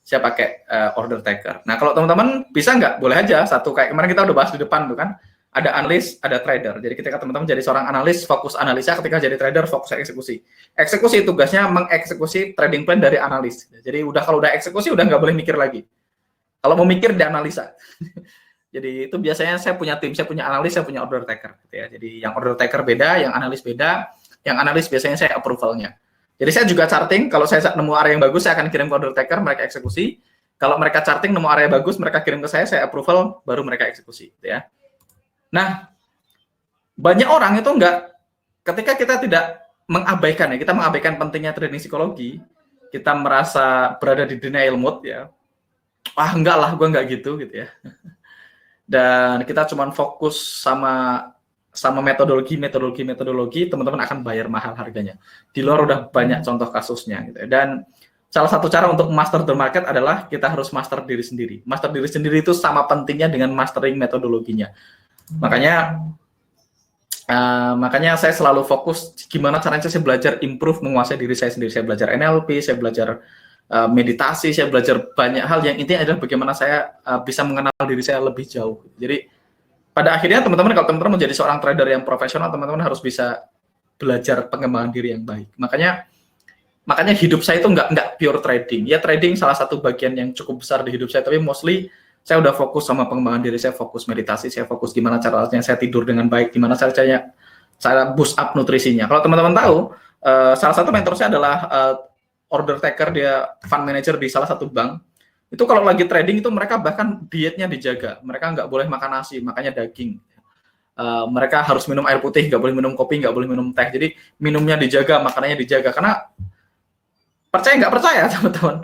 saya pakai order taker. Nah kalau teman-teman bisa nggak? Boleh aja satu, kayak kemarin kita udah bahas di depan tuh kan, ada analis, ada trader. Jadi ketika teman-teman jadi seorang analis, fokus analisa, ketika jadi trader, fokus eksekusi. Eksekusi tugasnya mengeksekusi trading plan dari analis. Jadi kalau udah eksekusi, udah nggak boleh mikir lagi. Kalau mau mikir, dianalisa. Jadi itu biasanya saya punya tim, saya punya analis, saya punya order taker. Gitu ya. Jadi yang order taker beda, yang analis beda. Yang analis biasanya saya approvalnya. Jadi saya juga charting, kalau saya nemu area yang bagus, saya akan kirim ke order taker, mereka eksekusi. Kalau mereka charting, nemu area bagus, mereka kirim ke saya approval, baru mereka eksekusi. Gitu ya. Nah, banyak orang itu ketika kita tidak mengabaikan ya, kita mengabaikan pentingnya trading psikologi, kita merasa berada di denial mode ya. Enggak lah, gue enggak gitu ya. Dan kita cuma fokus sama metodologi, teman-teman akan bayar mahal harganya. Di luar udah banyak contoh kasusnya gitu ya. Dan salah satu cara untuk master the market adalah kita harus master diri sendiri. Master diri sendiri itu sama pentingnya dengan mastering metodologinya. Makanya saya selalu fokus gimana caranya saya belajar improve, menguasai diri saya sendiri. Saya belajar NLP, saya belajar meditasi, saya belajar banyak hal yang intinya adalah bagaimana saya bisa mengenal diri saya lebih jauh. Jadi pada akhirnya teman-teman, kalau teman-teman menjadi seorang trader yang profesional, teman-teman harus bisa belajar pengembangan diri yang baik. Makanya hidup saya itu nggak pure trading. Ya trading salah satu bagian yang cukup besar di hidup saya, tapi mostly saya udah fokus sama pengembangan diri, saya fokus meditasi, saya fokus gimana caranya saya tidur dengan baik, gimana caranya saya boost up nutrisinya. Kalau teman-teman tahu, salah satu mentor saya adalah order taker, dia fund manager di salah satu bank. Itu kalau lagi trading itu mereka bahkan dietnya dijaga, mereka nggak boleh makan nasi, makanya daging. Mereka harus minum air putih, nggak boleh minum kopi, nggak boleh minum teh. Jadi minumnya dijaga, makanannya dijaga. Karena percaya nggak percaya teman-teman,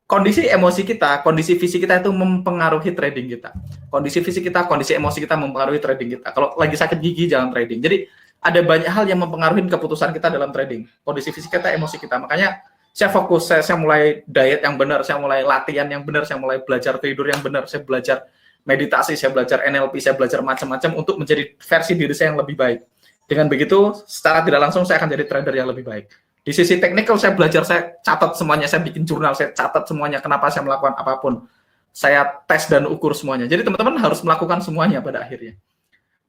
kondisi emosi kita, kondisi fisik kita itu mempengaruhi trading kita. Kondisi fisik kita, kondisi emosi kita mempengaruhi trading kita. Kalau lagi sakit gigi, jangan trading. Jadi ada banyak hal yang mempengaruhi keputusan kita dalam trading. Kondisi fisik kita, emosi kita. Makanya saya fokus, saya mulai diet yang benar, saya mulai latihan yang benar, saya mulai belajar tidur yang benar, saya belajar meditasi, saya belajar NLP, saya belajar macam-macam untuk menjadi versi diri saya yang lebih baik. Dengan begitu, secara tidak langsung saya akan jadi trader yang lebih baik. Di sisi teknikal saya belajar, saya catat semuanya, saya bikin jurnal, saya catat semuanya, kenapa saya melakukan apapun. Saya tes dan ukur semuanya. Jadi teman-teman harus melakukan semuanya pada akhirnya.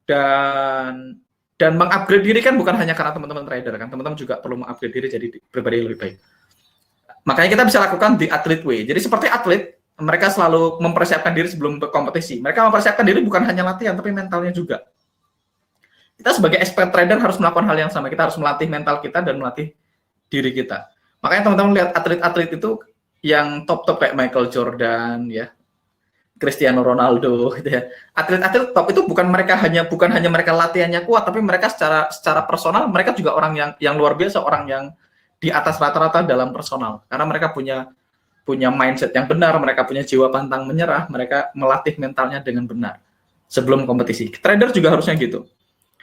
Dan mengupgrade diri kan bukan hanya karena teman-teman trader kan, teman-teman juga perlu mengupgrade diri jadi pribadi yang lebih baik. Makanya kita bisa lakukan the athlete way. Jadi seperti atlet, mereka selalu mempersiapkan diri sebelum berkompetisi. Mereka mempersiapkan diri bukan hanya latihan, tapi mentalnya juga. Kita sebagai expert trader harus melakukan hal yang sama. Kita harus melatih mental kita dan melatih diri kita. Makanya teman-teman lihat atlet-atlet itu yang top-top kayak Michael Jordan ya, Cristiano Ronaldo gitu ya. Atlet-atlet top itu bukan hanya mereka latihannya kuat, tapi mereka secara personal mereka juga orang yang luar biasa, orang yang di atas rata-rata dalam personal. Karena mereka punya mindset yang benar, mereka punya jiwa pantang menyerah, mereka melatih mentalnya dengan benar sebelum kompetisi. Trader juga harusnya gitu.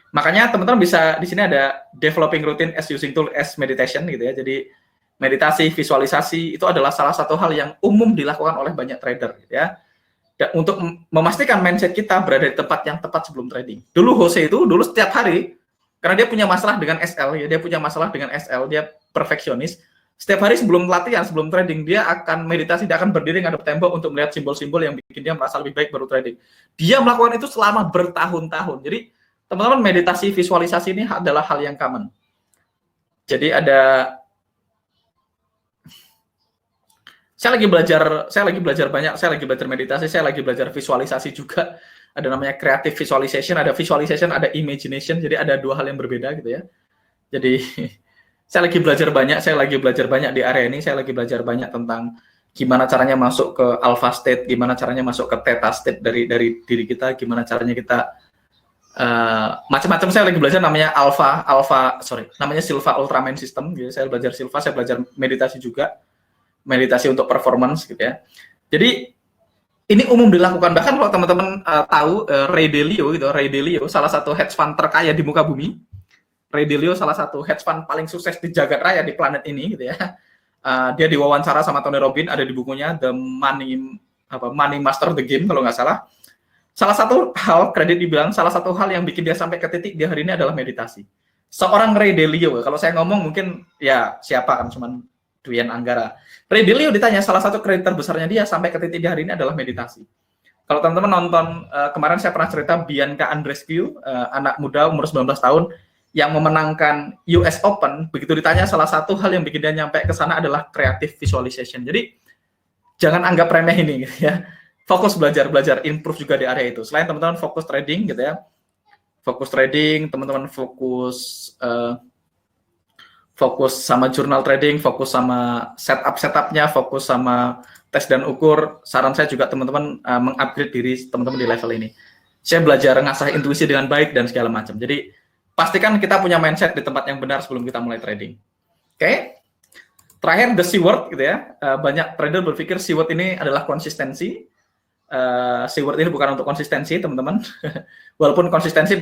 Makanya teman-teman bisa di sini ada developing routine as using tool as meditation gitu ya. Jadi meditasi, visualisasi itu adalah salah satu hal yang umum dilakukan oleh banyak trader gitu ya. Dan untuk memastikan mindset kita berada di tempat yang tepat sebelum trading. Dulu Jose itu setiap hari, karena dia punya masalah dengan SL ya, dia perfeksionis. Setiap hari sebelum latihan, sebelum trading, dia akan meditasi, dia akan berdiri ngadep tembok untuk melihat simbol-simbol yang bikin dia merasa lebih baik baru trading. Dia melakukan itu selama bertahun-tahun. Jadi teman-teman, meditasi, visualisasi ini adalah hal yang common. Jadi saya lagi belajar banyak, saya lagi belajar meditasi, saya lagi belajar visualisasi juga. Ada namanya creative visualization, ada imagination. Jadi ada dua hal yang berbeda gitu ya. Jadi saya lagi belajar banyak di area ini, saya lagi belajar banyak tentang gimana caranya masuk ke alpha state, gimana caranya masuk ke theta state dari diri kita, gimana caranya kita macam-macam. Saya lagi belajar namanya namanya Silva Ultraman System gitu. Saya belajar Silva, saya belajar meditasi juga, meditasi untuk performance gitu ya. Jadi ini umum dilakukan, bahkan kalau teman-teman tahu Ray Dalio salah satu hedge fund terkaya di muka bumi. Ray Dalio salah satu hedge fund paling sukses di jagat raya di planet ini gitu ya. Dia diwawancara sama Tony Robbins, ada di bukunya The Money Money Master the Game kalau nggak salah. Salah satu hal kredit dibilang salah satu hal yang bikin dia sampai ke titik di hari ini adalah meditasi. Seorang Ray Dalio, kalau saya ngomong mungkin ya siapa kan cuman Dwian Anggara. Ray Dalio ditanya salah satu kredit terbesarnya dia sampai ke titik di hari ini adalah meditasi. Kalau teman-teman nonton kemarin saya pernah cerita Bianca Andreescu, anak muda umur 19 tahun yang memenangkan US Open, begitu ditanya salah satu hal yang bikin dia nyampe ke sana adalah creative visualization. Jadi jangan anggap remeh ini gitu ya. Fokus belajar, improve juga di area itu. Selain teman-teman fokus trading gitu ya. Fokus trading, teman-teman fokus sama journal trading, fokus sama setupnya, fokus sama tes dan ukur. Saran saya juga teman-teman mengupgrade diri teman-teman di level ini. Saya belajar ngasah intuisi dengan baik dan segala macam. Jadi pastikan kita punya mindset di tempat yang benar sebelum kita mulai trading. Oke? Terakhir the C word gitu ya. Banyak trader berpikir C word ini adalah konsistensi. C word ini bukan untuk konsistensi teman-teman. Walaupun konsistensi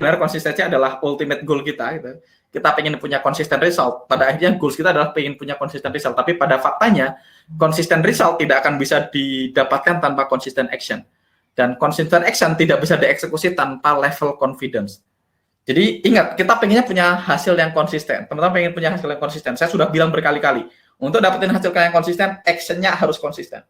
adalah ultimate goal kita gitu. Kita pengen punya consistent result. Pada akhirnya goals kita adalah pengen punya consistent result. Tapi pada faktanya consistent result tidak akan bisa didapatkan tanpa consistent action. Dan consistent action tidak bisa dieksekusi tanpa level confidence. Jadi ingat, kita pengennya punya hasil yang konsisten. Teman-teman pengen punya hasil yang konsisten. Saya sudah bilang berkali-kali. Untuk dapetin hasil yang konsisten, action-nya harus konsisten.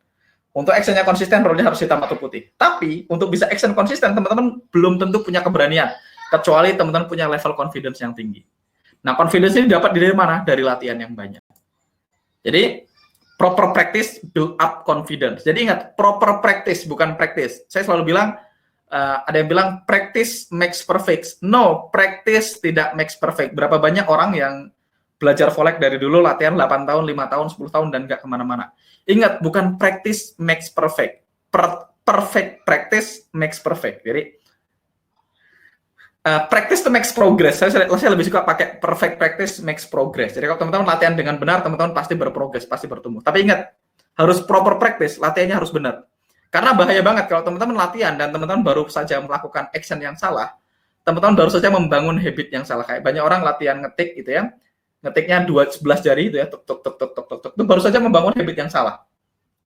Untuk actionnya konsisten, role-nya harus hitam atau putih. Tapi, untuk bisa action konsisten, teman-teman belum tentu punya keberanian. Kecuali teman-teman punya level confidence yang tinggi. Nah, confidence ini dapat dari mana? Dari latihan yang banyak. Jadi, proper practice build up confidence. Jadi ingat, proper practice, bukan practice. Saya selalu bilang, ada yang bilang, practice makes perfect. No, practice tidak makes perfect. Berapa banyak orang yang belajar Forex dari dulu, latihan 8 tahun, 5 tahun, 10 tahun, dan nggak kemana-mana. Ingat, bukan practice makes perfect. Perfect practice makes perfect. Jadi, practice to makes progress. Saya lebih suka pakai perfect practice makes progress. Jadi, kalau teman-teman latihan dengan benar, teman-teman pasti berprogres, pasti bertumbuh. Tapi ingat, harus proper practice, latihannya harus benar. Karena bahaya banget kalau teman-teman latihan dan teman-teman baru saja melakukan action yang salah, teman-teman baru saja membangun habit yang salah. Kayak banyak orang latihan ngetik gitu ya, ngetiknya 11 jari itu ya, tuk tuk tuk tuk tuk tuk, itu baru saja membangun habit yang salah.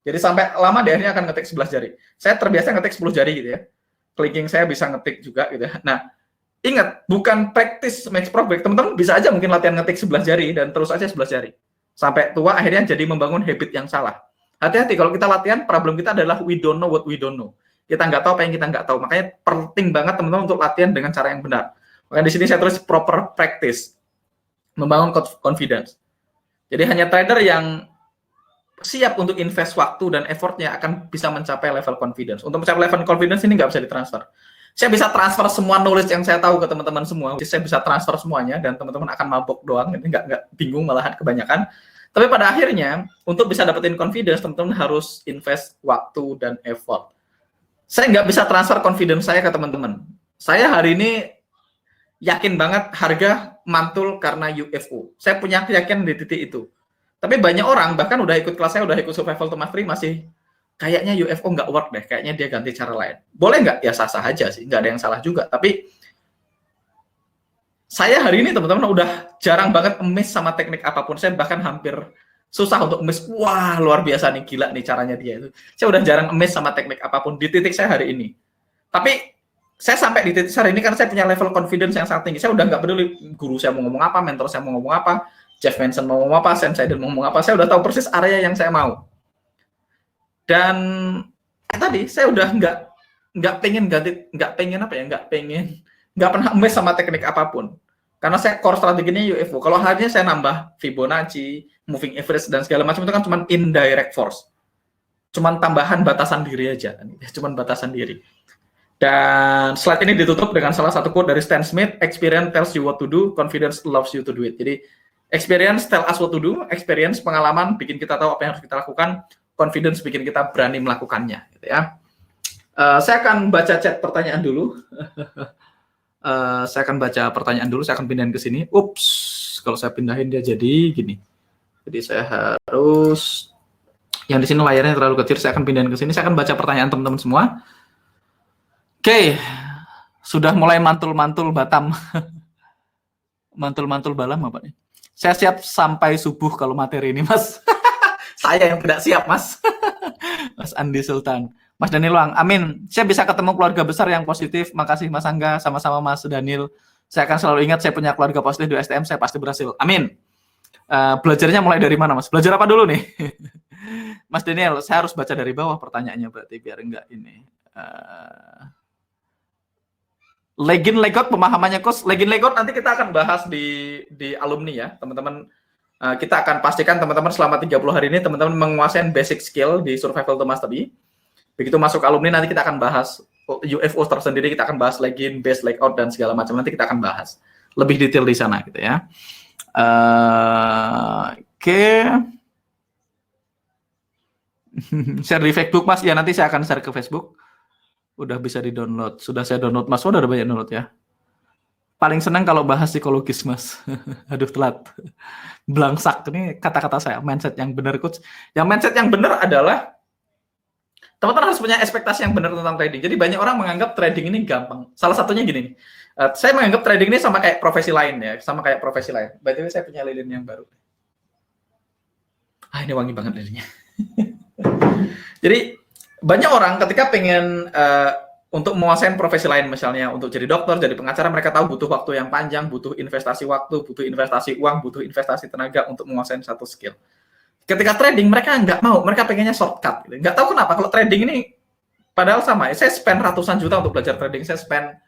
Jadi sampai lama di akhirnya akan ngetik 11 jari. Saya terbiasa ngetik 10 jari gitu ya. Clicking saya bisa ngetik juga gitu ya. Nah, ingat, bukan practice makes perfect. Teman-teman bisa aja mungkin latihan ngetik 11 jari dan terus aja 11 jari. Sampai tua akhirnya jadi membangun habit yang salah. Hati-hati kalau kita latihan, problem kita adalah we don't know what we don't know. Kita nggak tahu apa yang kita nggak tahu. Makanya penting banget teman-teman untuk latihan dengan cara yang benar. Makanya di sini saya tulis proper practice. Membangun confidence. Jadi hanya trader yang siap untuk invest waktu dan effortnya akan bisa mencapai level confidence. Untuk mencapai level confidence ini nggak bisa ditransfer. Saya bisa transfer semua knowledge yang saya tahu ke teman-teman semua. Saya bisa transfer semuanya dan teman-teman akan mabok doang. Ini nggak bingung malahan kebanyakan. Tapi pada akhirnya untuk bisa dapetin confidence, teman-teman harus invest waktu dan effort. Saya nggak bisa transfer confidence saya ke teman-teman. Saya hari ini yakin banget harga mantul karena UFO. Saya punya keyakinan di titik itu. Tapi banyak orang, bahkan udah ikut kelas saya, udah ikut survival to mastery, masih kayaknya UFO nggak work deh, kayaknya dia ganti cara lain. Boleh nggak? Ya sah-sah aja sih, nggak ada yang salah juga. Tapi saya hari ini teman-teman udah jarang banget miss sama teknik apapun. Saya bahkan hampir susah untuk miss. Wah, luar biasa nih, gila nih caranya dia itu. Saya udah jarang miss sama teknik apapun di titik saya hari ini. Tapi saya sampai di titik hari ini karena saya punya level confidence yang sangat tinggi. Saya udah nggak peduli guru saya mau ngomong apa, mentor saya mau ngomong apa, Jeff Manson mau ngomong apa, Sam Saider mau ngomong apa. Saya udah tahu persis area yang saya mau. Dan tadi saya udah nggak pernah miss sama teknik apapun. Karena saya core strateginya UFO. Kalau harinya saya nambah Fibonacci, moving average dan segala macam itu kan cuma indirect force. Cuman tambahan batasan diri aja, cuman batasan diri. Dan slide ini ditutup dengan salah satu quote dari Stan Smith, experience tells you what to do, confidence allows you to do it. Jadi experience tell us what to do, experience pengalaman bikin kita tahu apa yang harus kita lakukan, confidence bikin kita berani melakukannya, gitu ya. Saya akan baca chat pertanyaan dulu. Saya akan baca pertanyaan dulu, saya akan pindahin ke sini. Ups, kalau saya pindahin dia jadi gini. Jadi saya harus, yang di sini layarnya terlalu kecil, saya akan pindahin ke sini. Saya akan baca pertanyaan teman-teman semua. Oke, sudah mulai mantul-mantul Batam. Mantul-mantul Balam apa nih? Saya siap sampai subuh kalau materi ini, Mas. Saya yang tidak siap, Mas. Mas Andi Sultan. Mas Daniel Wang, amin. Saya bisa ketemu keluarga besar yang positif. Makasih Mas Angga, sama-sama Mas Daniel. Saya akan selalu ingat saya punya keluarga positif di STM, saya pasti berhasil. Amin. Belajarnya mulai dari mana, Mas? Belajar apa dulu nih? Mas Daniel, saya harus baca dari bawah pertanyaannya berarti biar enggak ini. Legend Legot pemahamannya Coach. Legend Legot nanti kita akan bahas di alumni ya, teman-teman. Kita akan pastikan teman-teman selama 30 hari ini teman-teman menguasai basic skill di survival to mastery. Begitu masuk alumni nanti kita akan bahas UFO tersendiri, kita akan bahas legend, base layout dan segala macam. Nanti kita akan bahas lebih detail di sana gitu ya. Oke. Share di Facebook Mas, ya nanti saya akan share ke Facebook. Udah bisa di-download. Sudah saya download Mas, udah ada banyak download ya. Paling senang kalau bahas psikologis Mas. Aduh telat. Belangsak, ini kata-kata saya, mindset yang benar Coach. Yang mindset yang benar adalah teman-teman harus punya ekspektasi yang benar tentang trading. Jadi banyak orang menganggap trading ini gampang. Salah satunya gini, saya menganggap trading ini sama kayak profesi lain ya, sama kayak profesi lain. By the way, saya punya lilin yang baru. Ini wangi banget lilinnya. Jadi banyak orang ketika pengen untuk menguasai profesi lain, misalnya untuk jadi dokter, jadi pengacara, mereka tahu butuh waktu yang panjang, butuh investasi waktu, butuh investasi uang, butuh investasi tenaga untuk menguasai satu skill. Ketika trading mereka nggak mau, mereka pengennya shortcut. Gitu. Nggak tahu kenapa kalau trading ini, padahal sama. Saya spend ratusan juta untuk belajar trading, saya spend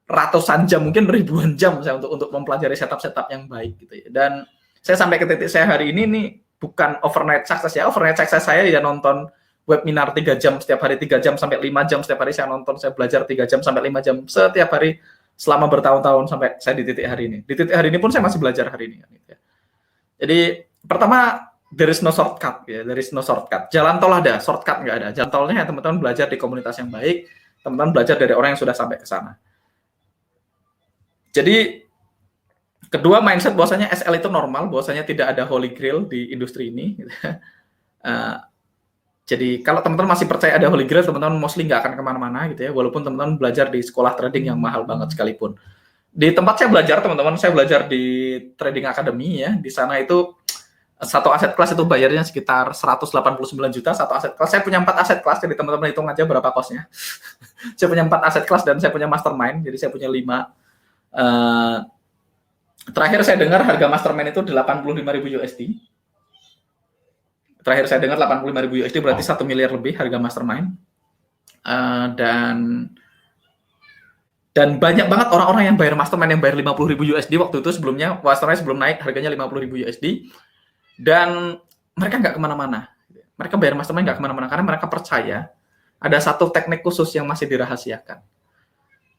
ratusan jam, mungkin ribuan jam saya untuk mempelajari setup yang baik gitu ya. Dan saya sampai ke titik saya hari ini nih bukan overnight success ya. Overnight success saya ya nonton webinar 3 jam setiap hari, 3 jam sampai 5 jam setiap hari saya nonton, saya belajar 3 jam sampai 5 jam setiap hari selama bertahun-tahun sampai saya di titik hari ini. Di titik hari ini pun saya masih belajar hari ini. Gitu ya. Jadi pertama, there is no shortcut ya, there is no shortcut. Jalan tol ada, shortcut nggak ada. Jalan tolnya teman-teman belajar di komunitas yang baik, teman-teman belajar dari orang yang sudah sampai ke sana. Jadi kedua, mindset bahwasanya SL itu normal, bahwasanya tidak ada holy grail di industri ini. Jadi kalau teman-teman masih percaya ada holy grail, teman-teman mostly nggak akan kemana-mana gitu ya, walaupun teman-teman belajar di sekolah trading yang mahal banget sekalipun. Di tempat saya belajar, teman-teman, saya belajar di Trading Academy ya, di sana itu satu aset kelas itu bayarnya sekitar 189 juta satu aset kelas. Saya punya 4 aset kelas, jadi teman-teman hitung aja berapa kosnya. Saya punya 4 aset kelas dan saya punya mastermind, jadi saya punya 5. Terakhir saya dengar harga mastermind itu 85.000 USD. Terakhir saya dengar 85.000 USD berarti 1 miliar lebih harga mastermind. Dan banyak banget orang-orang yang bayar mastermind yang bayar 50.000 USD waktu itu sebelumnya, mastermind sebelum naik harganya 50.000 USD. Dan mereka nggak kemana-mana. Mereka bayar mastermind nggak kemana-mana karena mereka percaya ada satu teknik khusus yang masih dirahasiakan.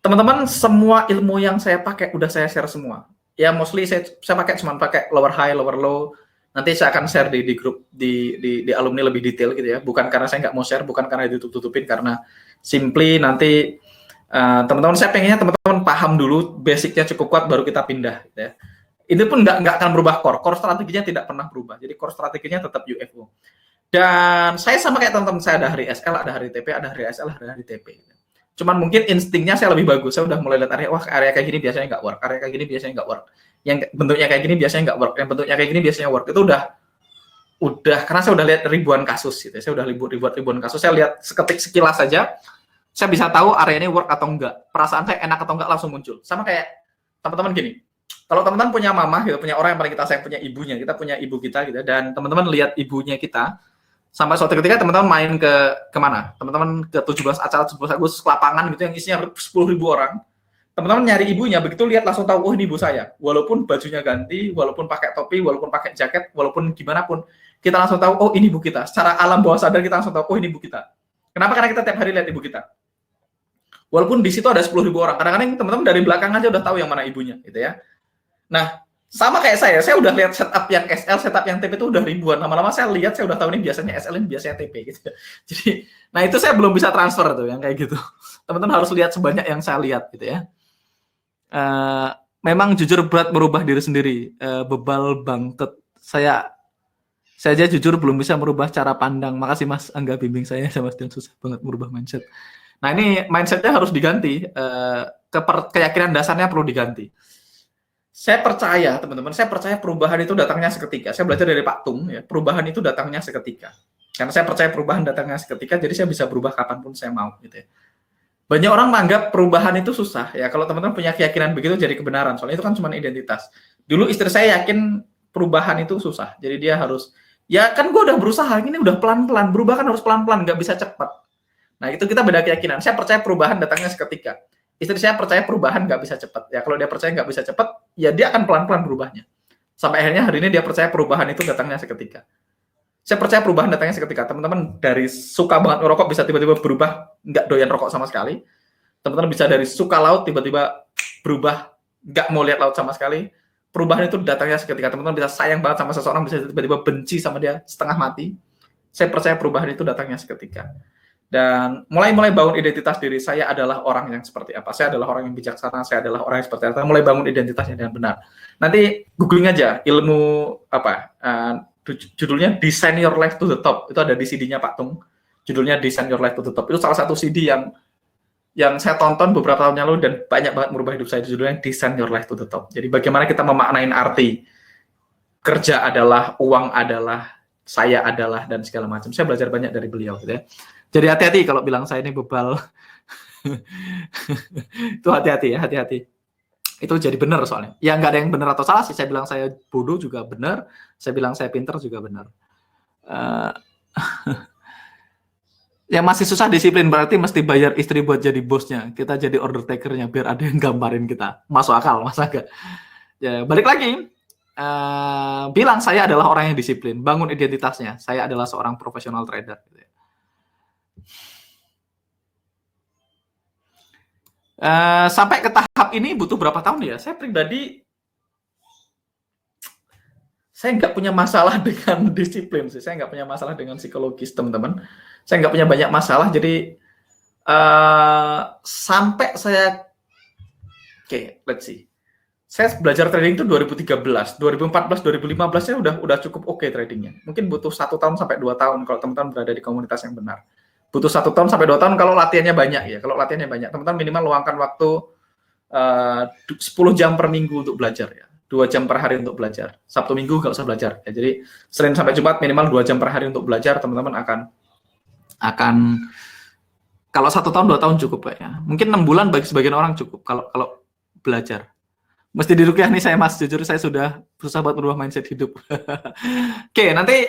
Teman-teman, semua ilmu yang saya pakai udah saya share semua. Ya mostly saya cuma pakai lower high, lower low. Nanti saya akan share di grup di alumni lebih detail gitu ya. Bukan karena saya nggak mau share, bukan karena ditutup-tutupin, karena simply nanti teman-teman, saya pengennya teman-teman paham dulu basicnya cukup kuat baru kita pindah gitu ya. Itu pun nggak akan berubah core strateginya tidak pernah berubah. Jadi core strateginya tetap UFO. Dan saya sama kayak teman-teman saya, ada hari SL, ada hari TP, ada hari SL, ada hari TP. Cuman mungkin instingnya saya lebih bagus. Saya udah mulai lihat area kayak gini biasanya nggak work, area kayak gini biasanya nggak work. Yang bentuknya kayak gini biasanya nggak work, yang bentuknya kayak gini biasanya work. Itu udah karena saya udah lihat ribuan kasus gitu. Saya udah ribuan kasus. Saya lihat sekilas saja, saya bisa tahu area ini work atau enggak. Perasaan saya enak atau enggak langsung muncul. Sama kayak teman-teman gini. Kalau teman-teman punya mama gitu, punya orang yang paling kita sayang, punya ibunya, kita punya ibu kita gitu, dan teman-teman lihat ibunya kita, sampai suatu ketika teman-teman main ke mana? Teman-teman ke 17 Agustus ke lapangan gitu yang isinya 10.000 orang. Teman-teman nyari ibunya, begitu lihat langsung tahu, oh ini ibu saya. Walaupun bajunya ganti, walaupun pakai topi, walaupun pakai jaket, walaupun gimana pun, kita langsung tahu, oh ini ibu kita. Secara alam bawah sadar kita langsung tahu, oh ini ibu kita. Kenapa? Karena kita tiap hari lihat ibu kita. Walaupun di situ ada 10.000 orang. Kadang-kadang teman-teman dari belakang aja udah tahu yang mana ibunya gitu ya. Nah, sama kayak saya udah lihat setup yang SL, setup yang TP itu udah ribuan. Lama-lama saya lihat, saya udah tahu ini biasanya SL, ini biasanya TP gitu. Jadi, nah itu saya belum bisa transfer tuh yang kayak gitu. Teman-teman harus lihat sebanyak yang saya lihat gitu ya. Memang jujur berat merubah diri sendiri. Bebal banget. Saya aja jujur belum bisa merubah cara pandang. Makasih Mas Angga bimbing saya, Mas, dan susah banget merubah mindset. Nah ini mindsetnya harus diganti. Keyakinan dasarnya perlu diganti. Saya percaya, teman-teman, saya percaya perubahan itu datangnya seketika. Saya belajar dari Pak Tung, ya, perubahan itu datangnya seketika. Karena saya percaya perubahan datangnya seketika, jadi saya bisa berubah kapanpun saya mau gitu ya. Banyak orang menganggap perubahan itu susah ya. Kalau teman-teman punya keyakinan begitu jadi kebenaran. Soalnya itu kan cuma identitas. Dulu istri saya yakin perubahan itu susah. Jadi dia harus, ya kan gue udah berusaha, ini udah pelan-pelan. Berubah kan harus pelan-pelan, nggak bisa cepat. Nah itu kita beda keyakinan. Saya percaya perubahan datangnya seketika. Istri saya percaya perubahan nggak bisa cepat. Ya kalau dia percaya nggak bisa cepat, ya dia akan pelan-pelan berubahnya. Sampai akhirnya hari ini dia percaya perubahan itu datangnya seketika. Saya percaya perubahan datangnya seketika. Teman-teman dari suka banget ngerokok bisa tiba-tiba berubah, nggak doyan rokok sama sekali. Teman-teman bisa dari suka laut tiba-tiba berubah, nggak mau lihat laut sama sekali. Perubahan itu datangnya seketika. Teman-teman bisa sayang banget sama seseorang, bisa tiba-tiba benci sama dia setengah mati. Saya percaya perubahan itu datangnya seketika. Dan mulai bangun identitas diri, saya adalah orang yang seperti apa. Saya adalah orang yang bijaksana, saya adalah orang yang seperti apa. Mulai bangun identitasnya dengan benar. Nanti googling aja ilmu apa, judulnya Design Your Life to the Top. Itu ada di CD-nya Pak Tung. Judulnya Design Your Life to the Top. Itu salah satu CD yang saya tonton beberapa tahun lalu dan banyak banget merubah hidup saya. Judulnya Design Your Life to the Top. Jadi bagaimana kita memaknain arti kerja adalah, uang adalah, saya adalah, dan segala macam. Saya belajar banyak dari beliau gitu ya. Jadi hati-hati kalau bilang saya ini bebal. Itu hati-hati ya, hati-hati. Itu jadi benar soalnya. Ya nggak ada yang benar atau salah sih. Saya bilang saya bodoh juga benar. Saya bilang saya pintar juga benar. Yang masih susah disiplin berarti mesti bayar istri buat jadi bosnya. Kita jadi order takernya biar ada yang gambarin kita. Masuk akal, masa enggak? Ya, balik lagi. Bilang saya adalah orang yang disiplin. Bangun identitasnya. Saya adalah seorang profesional trader. Sampai ke tahap ini butuh berapa tahun ya? Saya pribadi, saya nggak punya masalah dengan disiplin sih. Saya nggak punya masalah dengan psikologis teman-teman. Saya nggak punya banyak masalah. Jadi sampai saya, let's see. Saya belajar trading itu 2013, 2014, 2015 saya udah cukup oke tradingnya. Mungkin butuh 1 tahun sampai 2 tahun kalau teman-teman berada di komunitas yang benar. Butuh 1 tahun sampai 2 tahun kalau latihannya banyak ya. Kalau latihannya banyak, teman-teman minimal luangkan waktu 10 jam per minggu untuk belajar ya. 2 jam per hari untuk belajar. Sabtu Minggu nggak usah belajar ya. Jadi Senin sampai Jumat minimal 2 jam per hari untuk belajar. Teman-teman akan kalau 1 tahun 2 tahun cukup ya. Mungkin 6 bulan bagi sebagian orang cukup kalau belajar. Mesti dirukyah nih saya Mas, jujur saya sudah susah buat merubah mindset hidup. Oke, nanti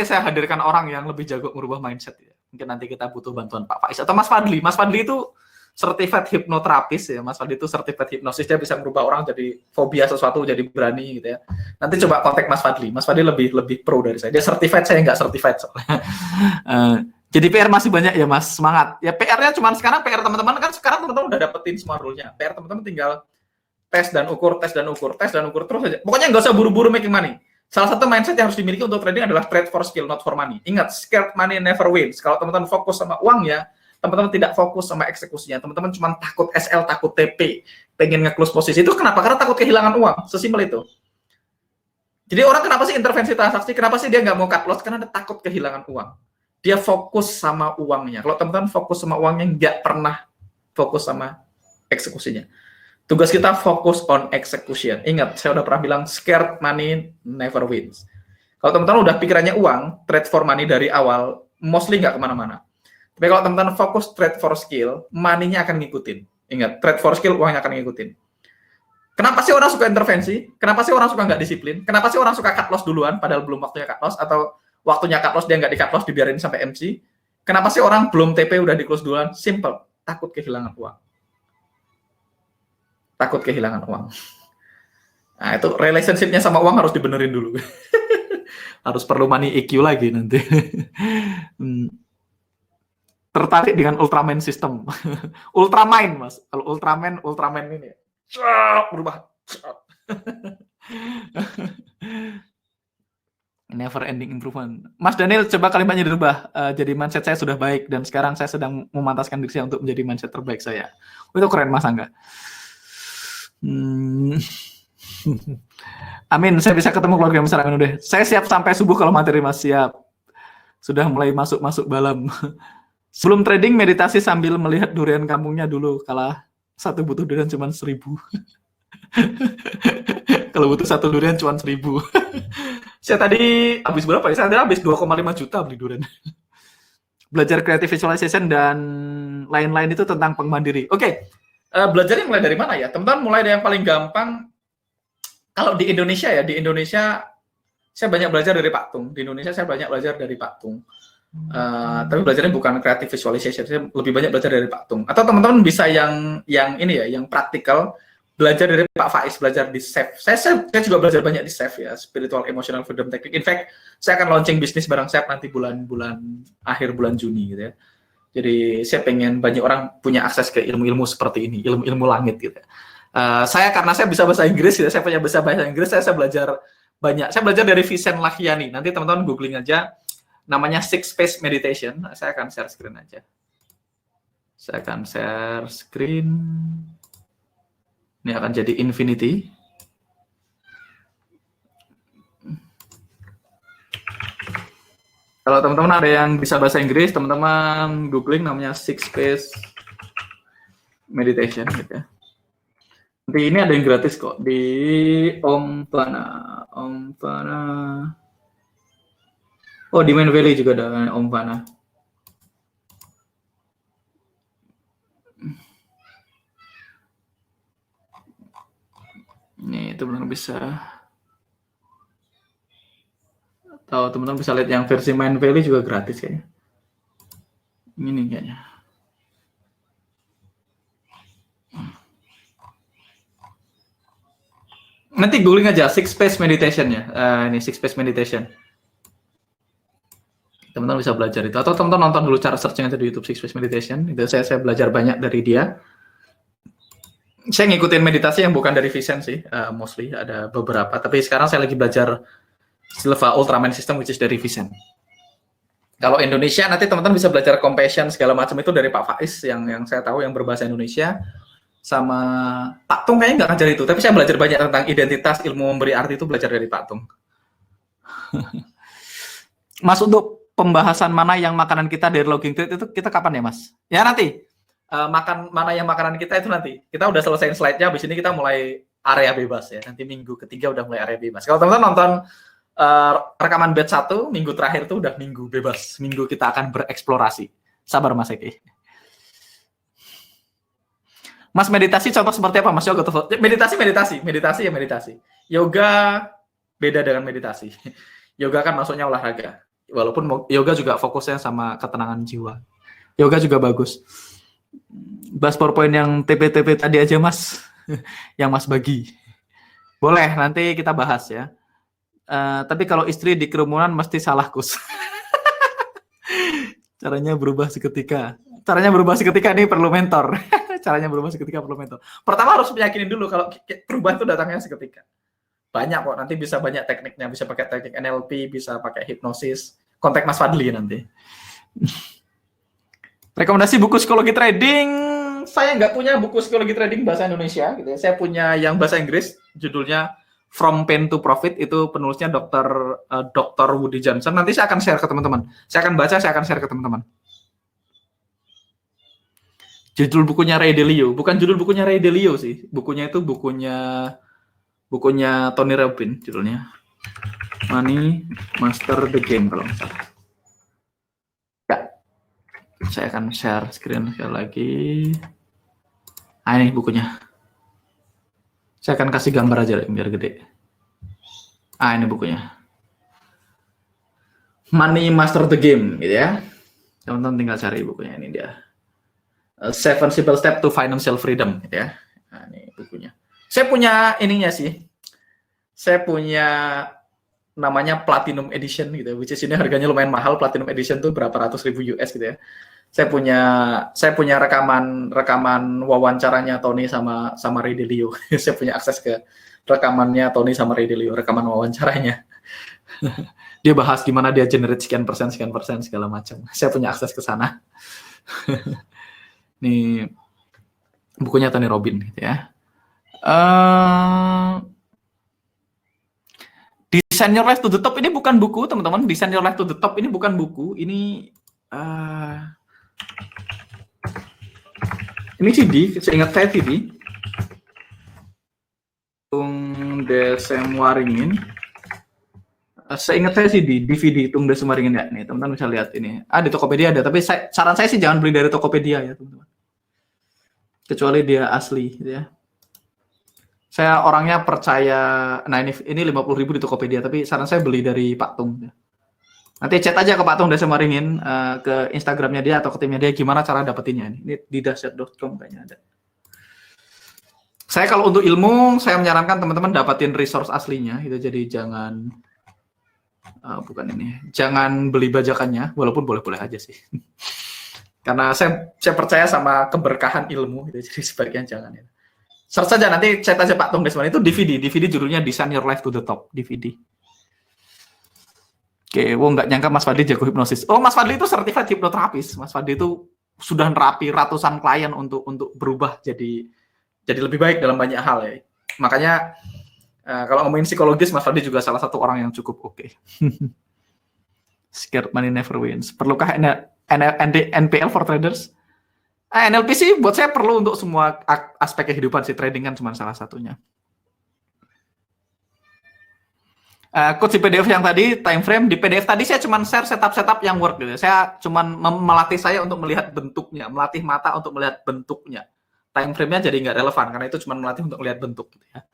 saya hadirkan orang yang lebih jago merubah mindset ya. Mungkin nanti kita butuh bantuan Pak Faiz atau Mas Fadli. Mas Fadli itu certified hipnoterapis ya. Mas Fadli itu certified hipnosis, dia bisa merubah orang jadi fobia sesuatu jadi berani gitu ya. Nanti coba kontak Mas Fadli. Mas Fadli lebih pro dari saya. Dia certified, saya nggak certified soalnya. Jadi PR masih banyak ya Mas, semangat. Ya PR-nya cuma sekarang PR teman-teman kan sekarang teman-teman udah dapetin semua rule-nya. PR teman-teman tinggal tes dan ukur terus aja. Pokoknya nggak usah buru-buru making money. Salah satu mindset yang harus dimiliki untuk trading adalah trade for skill, not for money. Ingat, scared money never wins. Kalau teman-teman fokus sama uangnya, teman-teman tidak fokus sama eksekusinya. Teman-teman cuma takut SL, takut TP, pengen nge-close posisi. Itu kenapa? Karena takut kehilangan uang. Sesimpel itu. Jadi orang kenapa sih intervensi transaksi? Kenapa sih dia nggak mau cut loss? Karena dia takut kehilangan uang. Dia fokus sama uangnya. Kalau teman-teman fokus sama uangnya, nggak pernah fokus sama eksekusinya. Tugas kita fokus on execution. Ingat, saya udah pernah bilang, scared money never wins. Kalau teman-teman udah pikirannya uang, trade for money dari awal, mostly nggak kemana-mana. Tapi kalau teman-teman fokus trade for skill, money-nya akan ngikutin. Ingat, trade for skill, uangnya akan ngikutin. Kenapa sih orang suka intervensi? Kenapa sih orang suka nggak disiplin? Kenapa sih orang suka cut loss duluan, padahal belum waktunya cut loss, atau waktunya cut loss, dia nggak di cut loss, dibiarin sampai MC? Kenapa sih orang belum TP udah di close duluan? Simple, takut kehilangan uang. Takut kehilangan uang. Nah, itu relationship-nya sama uang harus dibenerin dulu. Harus perlu money EQ lagi nanti. Tertarik dengan Ultraman system. Ultramind, Mas. Kalau Ultraman ini. Berubah. Never ending improvement. Mas Daniel, coba kalimatnya dirubah. Jadi mindset saya sudah baik dan sekarang saya sedang memantaskan diri saya untuk menjadi mindset terbaik saya. Itu keren, Mas Angga. Amin, saya bisa ketemu keluarga besar Amin udah. Saya siap sampai subuh kalau materi Mas, siap. Sudah mulai masuk balam. Sebelum trading meditasi sambil melihat durian kampungnya dulu. Kalah satu butuh durian cuma 1.000. Kalau butuh satu durian cuma 1.000. Saya tadi habis berapa ya? Saya tadi habis 2,5 juta beli durian. Belajar creative visualization dan lain-lain itu tentang Bank Mandiri. Oke, belajarnya mulai dari mana ya? Teman-teman mulai dari yang paling gampang. Kalau di Indonesia ya, di Indonesia saya banyak belajar dari Pak Tung. Di Indonesia saya banyak belajar dari Pak Tung. Tapi belajarnya bukan creative visualization, saya lebih banyak belajar dari Pak Tung. Atau teman-teman bisa yang ini ya, yang praktikal, belajar dari Pak Faiz, belajar di SEF. Saya juga belajar banyak di SEF ya, Spiritual Emotional Freedom Technique. In fact, saya akan launching bisnis bareng SEF nanti akhir bulan Juni gitu ya. Jadi saya pengen banyak orang punya akses ke ilmu-ilmu seperti ini, ilmu-ilmu langit gitu. Karena saya bisa bahasa Inggris, gitu, saya punya bahasa Inggris, saya belajar banyak. Saya belajar dari Vincent Lahyani. Nanti teman-teman googling aja, namanya Six Space Meditation. Saya akan share screen aja. Saya akan share screen. Ini akan jadi infinity. Kalau teman-teman ada yang bisa bahasa Inggris, teman-teman googling namanya Six Space Meditation gitu ya. Nanti ini ada yang gratis kok di Omvana. Oh, di Main Valley juga ada Omvana. Ini teman-teman bisa. Atau teman-teman bisa lihat yang versi Main Valley juga gratis kayaknya. Ini kayaknya. Nanti googling aja Six Space Meditation ya. Ini Six Space Meditation. Teman-teman bisa belajar itu. Atau teman-teman nonton dulu cara searching aja di YouTube Six Space Meditation. Itu saya belajar banyak dari dia. Saya ngikutin meditasi yang bukan dari Vincent sih, mostly ada beberapa. Tapi sekarang saya lagi belajar Silva Ultraman System, which is dari Vincent. Kalau Indonesia nanti teman-teman bisa belajar compassion segala macam itu dari Pak Faiz yang saya tahu yang berbahasa Indonesia. Sama Pak Tung kayaknya nggak ngajar itu, tapi saya belajar banyak tentang identitas, ilmu memberi arti itu belajar dari Pak Tung. Mas, untuk pembahasan mana yang makanan kita dari logging trade itu kita kapan ya Mas? Ya nanti. Mana yang makanan kita itu nanti. Kita udah selesai slide-nya, habis ini kita mulai area bebas ya. Nanti minggu ketiga udah mulai area bebas. Kalau teman-teman nonton rekaman batch 1, minggu terakhir itu udah minggu bebas. Minggu kita akan bereksplorasi. Sabar Mas Eki. Mas, meditasi contoh seperti apa Mas Yoga? Meditasi. Yoga beda dengan meditasi. Yoga kan masuknya olahraga. Walaupun yoga juga fokusnya sama ketenangan jiwa. Yoga juga bagus. Bahas PowerPoint yang TP-TP tadi aja Mas. Yang Mas bagi. Boleh, nanti kita bahas ya. Tapi kalau istri di kerumunan mesti salah kus. Caranya berubah seketika ini perlu mentor. Caranya berubah seketika perlu mentor. Pertama harus meyakinin dulu kalau perubahan itu datangnya seketika. Banyak kok, nanti bisa banyak tekniknya, bisa pakai teknik NLP, bisa pakai hipnosis. Kontak Mas Fadli nanti. Rekomendasi buku psikologi trading, saya nggak punya buku psikologi trading bahasa Indonesia gitu ya. Saya punya yang bahasa Inggris, judulnya From Pain to Profit, itu penulisnya Dr. Woody Johnson. Nanti saya akan share ke teman-teman. Saya akan baca, saya akan share ke teman-teman. Judul bukunya Ray Dalio, bukan judul bukunya Ray Dalio sih. Bukunya itu bukunya Tony Robbins judulnya. Money Master the Game kalau nggak salah. Ya. Saya akan share screen sekali lagi. Ini bukunya. Saya akan kasih gambar aja biar gede. Ini bukunya. Money Master the Game gitu ya. Teman-teman tinggal cari bukunya, ini dia. 7 Simple Steps to Financial Freedom gitu ya. Ini bukunya. Saya punya ininya sih. Saya punya namanya Platinum Edition gitu, which is ini harganya lumayan mahal. Platinum Edition tuh berapa ratus ribu US gitu ya. Saya punya rekaman wawancaranya Tony sama Ray Dalio. Saya punya akses ke rekamannya Tony sama Ray Dalio, rekaman wawancaranya. Dia bahas gimana dia generate sekian persen segala macam. Saya punya akses ke sana. Ini bukunya Tony Robbins gitu ya. Design Your Life to the Top ini bukan buku, teman-teman. Design Your Life to the Top ini bukan buku. Ini CD, seingat saya CD. Tung Desem Waringin. Seingat saya sih di DVD Tung Desa Maringin ya. Nih teman-teman bisa lihat ini. Di Tokopedia ada, tapi saran saya sih jangan beli dari Tokopedia ya teman-teman. Kecuali dia asli gitu ya. Saya orangnya percaya, nah ini 50.000 di Tokopedia, tapi saran saya beli dari Pak Tung. Nanti chat aja ke Pak Tung Desa Maringin, ke Instagramnya dia atau ke timnya dia, gimana cara dapetinnya. Ini di dahsyat.com kayaknya ada. Saya kalau untuk ilmu, saya menyarankan teman-teman dapatin resource aslinya, itu jadi jangan, bukan ini, jangan beli bajakannya, walaupun boleh-boleh aja sih. Karena saya percaya sama keberkahan ilmu, gitu, jadi sebaiknya jangan ya. Search saja, nanti chat aja Pak Tung Desman, itu DVD judulnya Design Your Life to the Top, DVD. Oke, nggak nyangka Mas Fadli jago hipnosis. Oh, Mas Fadli itu certified hipnoterapis. Mas Fadli itu sudah nerapi ratusan klien untuk berubah jadi lebih baik dalam banyak hal ya. Makanya kalau ngomongin psikologis, Mas Fadli juga salah satu orang yang cukup oke. Scared money never wins. Perlukah NPL for traders? NLP sih buat saya perlu untuk semua aspek kehidupan sih. Trading kan cuma salah satunya. Coach di PDF yang tadi, time frame, di PDF tadi saya cuma share setup yang work gitu. Saya cuma melatih saya untuk melihat bentuknya, melatih mata untuk melihat bentuknya. Time frame-nya jadi nggak relevan, karena itu cuma melatih untuk melihat bentuk gitu ya.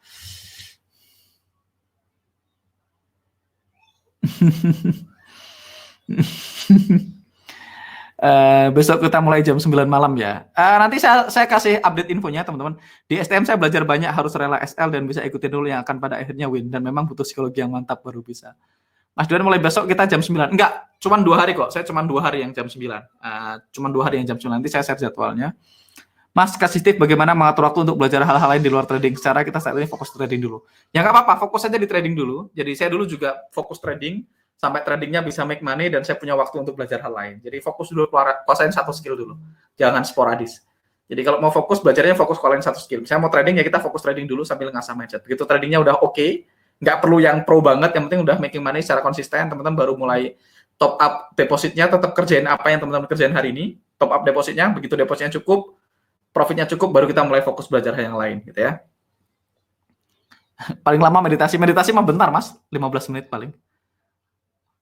Besok kita mulai jam 9 malam ya. Nanti saya kasih update infonya teman-teman. Di STM saya belajar banyak, harus rela SL dan bisa ikutin dulu yang akan pada akhirnya win. Dan memang butuh psikologi yang mantap baru bisa. Mas Duan mulai besok kita jam 9. Enggak, cuma 2 hari kok. Saya cuma 2 hari yang jam 9. Cuma 2 hari yang jam 9. Nanti saya share jadwalnya. Mas, kasih tip bagaimana mengatur waktu untuk belajar hal-hal lain di luar trading. Secara kita saat ini fokus trading dulu. Ya nggak apa-apa, fokus aja di trading dulu. Jadi saya dulu juga fokus trading. Sampai tradingnya bisa make money dan saya punya waktu untuk belajar hal lain. Jadi fokus dulu, kuasain satu skill dulu. Jangan sporadis. Jadi kalau mau fokus, belajarnya fokus kuasain satu skill. Misalnya mau trading, ya kita fokus trading dulu sambil ngasah mindset. Begitu tradingnya udah oke, nggak perlu yang pro banget, yang penting udah making money secara konsisten, teman-teman baru mulai top up depositnya, tetap kerjain apa yang teman-teman kerjain hari ini, top up depositnya, begitu depositnya cukup, profitnya cukup, baru kita mulai fokus belajar hal yang lain, gitu ya. Paling lama meditasi mah bentar mas, 15 menit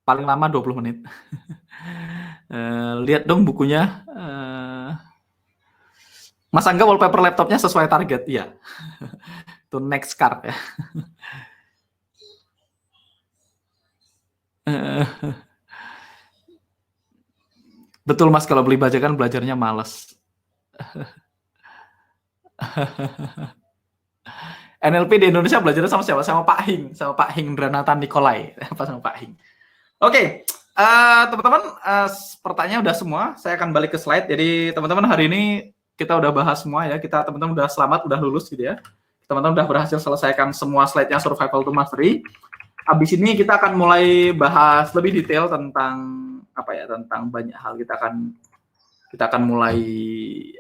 paling lama 20 menit. Lihat dong bukunya. Mas Angga wallpaper laptopnya sesuai target, iya. Itu next card ya. Betul mas, kalau beli bajakan belajarnya males. NLP di Indonesia belajarnya sama siapa? Sama Pak Hing Dranatan Nikolai. Apa sama Pak Hing? Oke, teman-teman, pertanyaan udah semua. Saya akan balik ke slide. Jadi teman-teman hari ini kita udah bahas semua ya. Kita teman-teman udah selamat, udah lulus gitu ya. Teman-teman udah berhasil selesaikan semua slide-nya Survival to Mastery. Habis ini kita akan mulai bahas lebih detail tentang apa ya? Tentang banyak hal. Kita akan mulai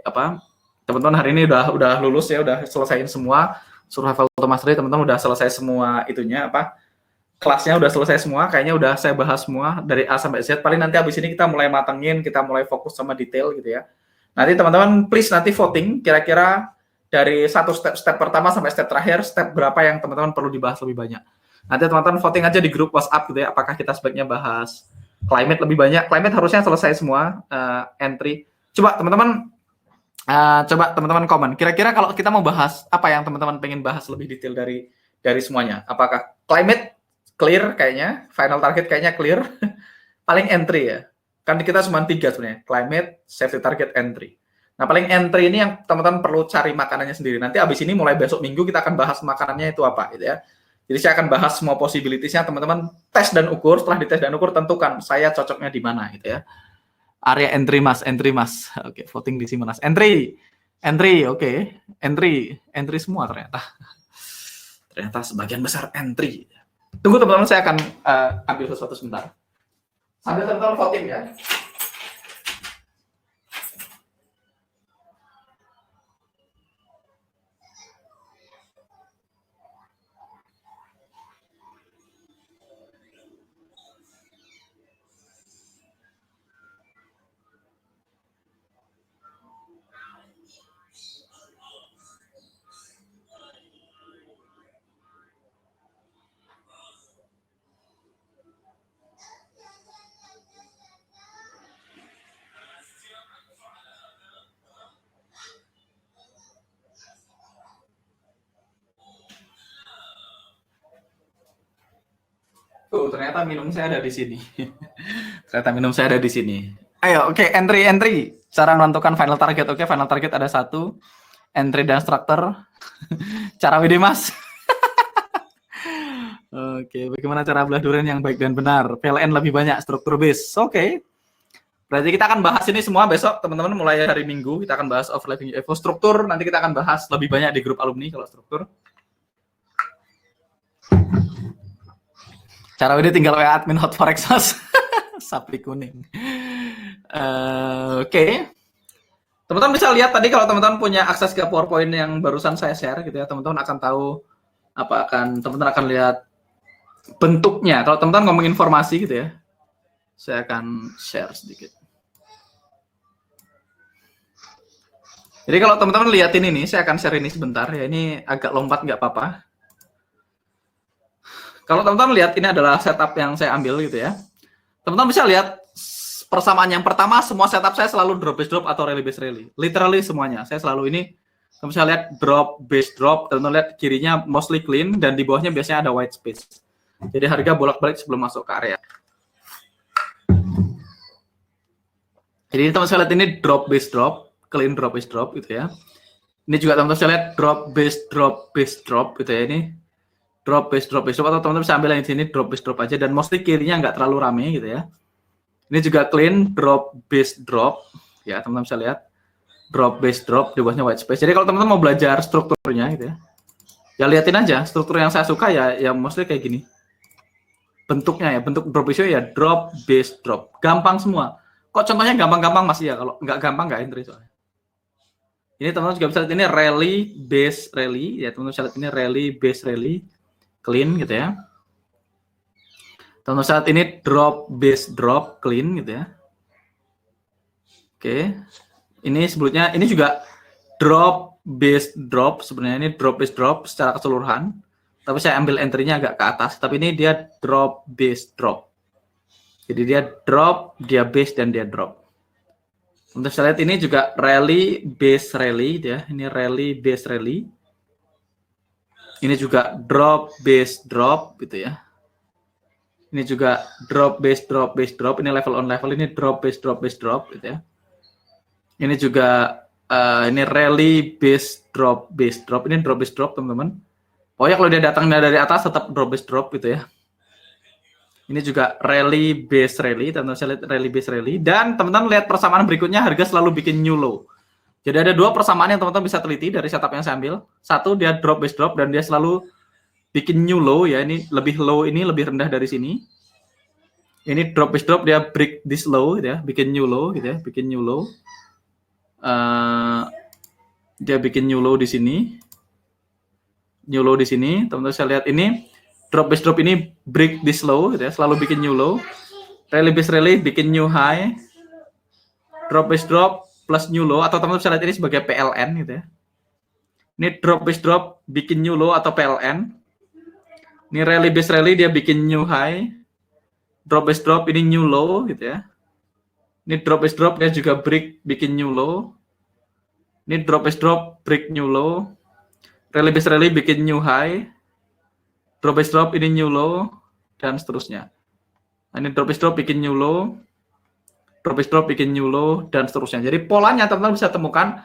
apa? Teman-teman hari ini udah lulus ya, udah selesaiin semua Survival to Mastery. Teman-teman udah selesai semua itunya apa? Kelasnya udah selesai semua, kayaknya udah saya bahas semua dari A sampai Z. Paling nanti habis ini kita mulai matengin, kita mulai fokus sama detail gitu ya. Nanti teman-teman please nanti voting kira-kira dari satu step pertama sampai step terakhir, step berapa yang teman-teman perlu dibahas lebih banyak. Nanti teman-teman voting aja di grup WhatsApp gitu ya, apakah kita sebaiknya bahas climate lebih banyak. Climate harusnya selesai semua entry. Coba teman-teman komen. Kira-kira kalau kita mau bahas apa yang teman-teman pengen bahas lebih detail dari semuanya? Apakah climate clear kayaknya, final target kayaknya clear. Paling entry ya. Kan kita cuma 3 sebenarnya, climate, safety target, entry. Nah, paling entry ini yang teman-teman perlu cari makanannya sendiri. Nanti abis ini mulai besok minggu kita akan bahas makanannya itu apa gitu ya. Jadi saya akan bahas semua possibilities-nya, teman-teman tes dan ukur, setelah dites dan ukur tentukan saya cocoknya di mana gitu ya. Area entry mas. Oke, voting di sini mas. Entry, oke. Entry semua ternyata. Ternyata sebagian besar entry. Tunggu teman-teman, saya akan ambil sesuatu sebentar. Sambil teman-teman voting ya. Oh, ternyata minum saya ada di sini. Ternyata minum saya ada di sini. Ayo, oke, entry. Cara menentukan final target. Oke, final target ada 1. Entry dan struktur. Cara WD Mas. Oke, bagaimana cara belah durian yang baik dan benar? PLN lebih banyak, struktur base. Oke. Berarti kita akan bahas ini semua besok, teman-teman, mulai hari Minggu. Kita akan bahas overlapping Evo. Struktur, nanti kita akan bahas lebih banyak di grup alumni kalau struktur. Cara WD tinggal WA admin hot forex, Mas. Sapi kuning. Oke. Teman-teman bisa lihat tadi kalau teman-teman punya akses ke PowerPoint yang barusan saya share gitu ya, teman-teman akan tahu teman-teman akan lihat bentuknya. Kalau teman-teman ngomong informasi gitu ya, saya akan share sedikit. Jadi kalau teman-teman lihatin ini, saya akan share ini sebentar ya. Ini agak lompat nggak apa-apa. Kalau teman-teman lihat ini adalah setup yang saya ambil gitu ya. Teman-teman bisa lihat persamaan yang pertama, semua setup saya selalu drop base drop atau rally base rally. Literally semuanya. Saya selalu ini, teman bisa lihat drop base drop, teman-teman lihat kirinya mostly clean dan di bawahnya biasanya ada white space. Jadi harga bolak-balik sebelum masuk ke area. Jadi teman-teman bisa lihat ini drop base drop, clean drop base drop gitu ya. Ini juga teman-teman bisa lihat drop base drop gitu ya, ini drop base drop atau teman-teman bisa ambil yang di sini drop base drop aja dan mostly kirinya nggak terlalu rame gitu ya. Ini juga clean drop base drop ya, teman-teman bisa lihat drop base drop di bawahnya white space. Jadi kalau teman-teman mau belajar strukturnya gitu ya, ya liatin aja struktur yang saya suka ya mostly kayak gini bentuknya ya, bentuk drop ratio ya drop base drop, gampang semua. Kok contohnya gampang-gampang Mas ya, kalau nggak gampang nggak entry soalnya. Ini teman-teman juga bisa lihat ini rally base rally ya, teman-teman bisa lihat ini rally base rally clean gitu ya. Teman-teman saat ini drop base drop clean gitu ya. Oke. Ini sebelumnya ini juga drop base drop, sebenarnya ini drop base drop secara keseluruhan. Tapi saya ambil entry-nya agak ke atas, tapi ini dia drop base drop. Jadi dia drop, dia base dan dia drop. Untuk saya lihat ini juga rally base rally ya. Ini rally base rally. Ini juga drop base drop gitu ya. Ini juga drop base drop base drop. Ini level on level, ini drop base drop gitu ya. Ini juga ini rally base drop. Ini drop base drop teman-teman. Pokoknya kalau dia datangnya dari atas tetap drop base drop gitu ya. Ini juga rally base rally, teman-teman saya lihat rally base rally. Dan teman-teman lihat persamaan berikutnya, harga selalu bikin new low. Jadi ada dua persamaan yang teman-teman bisa teliti dari setup yang saya ambil. Satu dia drop base drop dan dia selalu bikin new low ya, ini lebih low, ini lebih rendah dari sini. Ini drop base drop dia break this low gitu ya, bikin new low gitu ya, bikin new low. Dia bikin new low di sini. New low di sini, teman-teman saya lihat ini drop base drop ini break this low gitu ya, selalu bikin new low. Rally base rally bikin new high. Drop base drop plus new low, atau teman-teman bisa lihat ini sebagai PLN gitu ya. Ini drop base drop bikin new low atau PLN. Ini rally base rally dia bikin new high. Drop base drop ini new low gitu ya. Ini drop base drop dia juga break bikin new low. Ini drop base drop break new low. Rally base rally bikin new high. Drop base drop ini new low dan seterusnya. Ini drop base drop bikin new low. Drop base drop bikin new low dan seterusnya. Jadi polanya teman-teman bisa temukan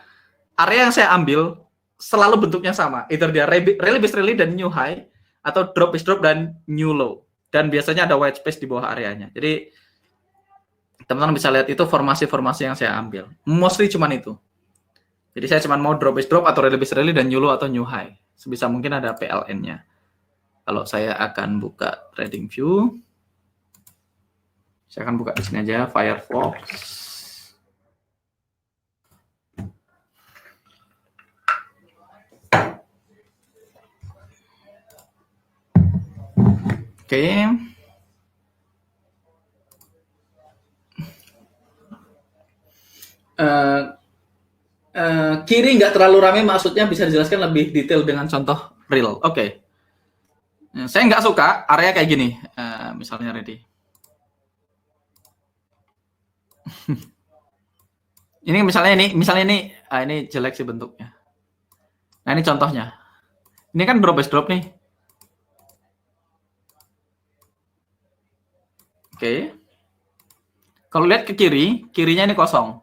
area yang saya ambil selalu bentuknya sama. Either dia rally base rally dan new high atau drop base drop dan new low. Dan biasanya ada white space di bawah areanya. Jadi teman-teman bisa lihat itu formasi-formasi yang saya ambil. Mostly cuman itu. Jadi saya cuma mau drop base drop atau rally base rally dan new low atau new high. Sebisa mungkin ada PLN-nya. Kalau saya akan buka trading view, saya akan buka di sini aja Firefox. Oke. Kiri nggak terlalu ramai, maksudnya bisa dijelaskan lebih detail dengan contoh real. Oke. Saya nggak suka area kayak gini, misalnya ready. Ini misalnya ini jelek sih bentuknya. Nah ini contohnya. Ini kan drop base drop nih. Oke. Kalau lihat ke kiri, kirinya ini kosong.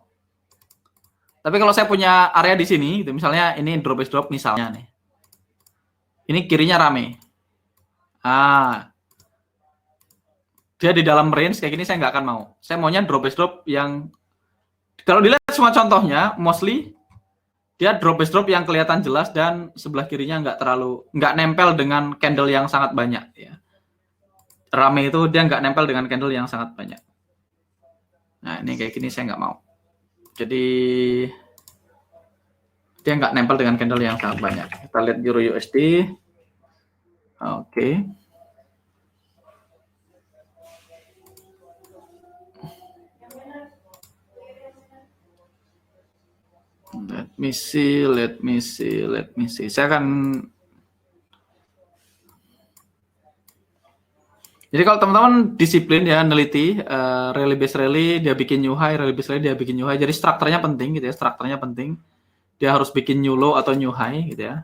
Tapi kalau saya punya area di sini, gitu, misalnya ini drop base drop misalnya nih. Ini kirinya rame. Dia di dalam range kayak gini saya nggak akan mau. Saya maunya drop base drop yang kalau dilihat semua contohnya, mostly dia drop base drop yang kelihatan jelas dan sebelah kirinya nggak nempel dengan candle yang sangat banyak. Ya. Rame itu dia nggak nempel dengan candle yang sangat banyak. Nah ini kayak gini saya nggak mau. Jadi dia nggak nempel dengan candle yang sangat banyak. Kita lihat Euro USD. Oke. Let me see. Saya akan. Jadi kalau teman-teman disiplin ya, neliti rally base rally, dia bikin new high, rally base rally dia bikin new high. Jadi strukturnya penting gitu ya, strukturnya penting. Dia harus bikin new low atau new high gitu ya.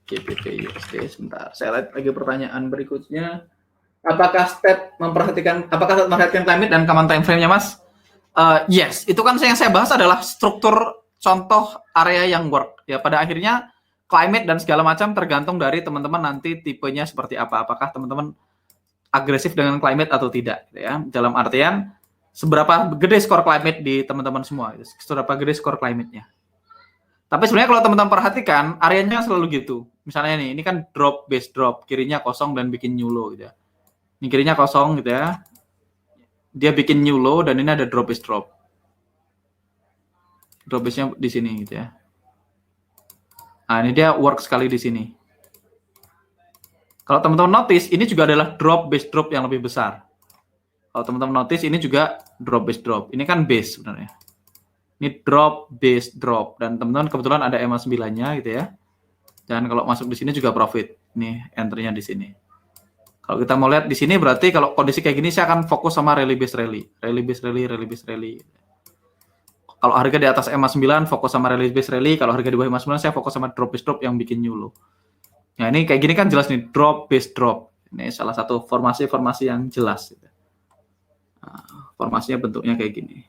GBP USD sebentar. Saya lihat lagi pertanyaan berikutnya. Apakah Sted memperhatikan climate dan common time frame-nya, Mas? Yes, itu kan yang saya bahas adalah struktur contoh area yang work. Ya, pada akhirnya climate dan segala macam tergantung dari teman-teman nanti tipenya seperti apa. Apakah teman-teman agresif dengan climate atau tidak, gitu ya. Dalam artian seberapa gede skor climate di teman-teman semua, gitu. Seberapa gede skor climate-nya. Tapi sebenarnya kalau teman-teman perhatikan, areanya selalu gitu. Misalnya nih, ini kan drop base drop, kirinya kosong dan bikin new low gitu ya. Ini kirinya kosong gitu ya. Dia bikin new low dan ini ada drop base drop. Drop base-nya di sini gitu ya. Nah, ini dia work sekali di sini. Kalau teman-teman notice, ini juga adalah drop base drop yang lebih besar. Kalau teman-teman notice, ini juga drop base drop. Ini kan base sebenarnya. Ini drop base drop dan teman-teman kebetulan ada EMA 9-nya gitu ya. Dan kalau masuk di sini juga profit. Ini entry-nya di sini. Kalau kita mau lihat di sini berarti kalau kondisi kayak gini saya akan fokus sama rally base rally. Rally base rally, rally base rally. Kalau harga di atas EMA 9 fokus sama rally base rally, kalau harga di bawah EMA 9 saya fokus sama drop base drop yang bikin new low. Nah, ini kayak gini kan jelas nih, drop base drop. Ini salah satu formasi-formasi yang jelas gitu. Nah, formasinya bentuknya kayak gini.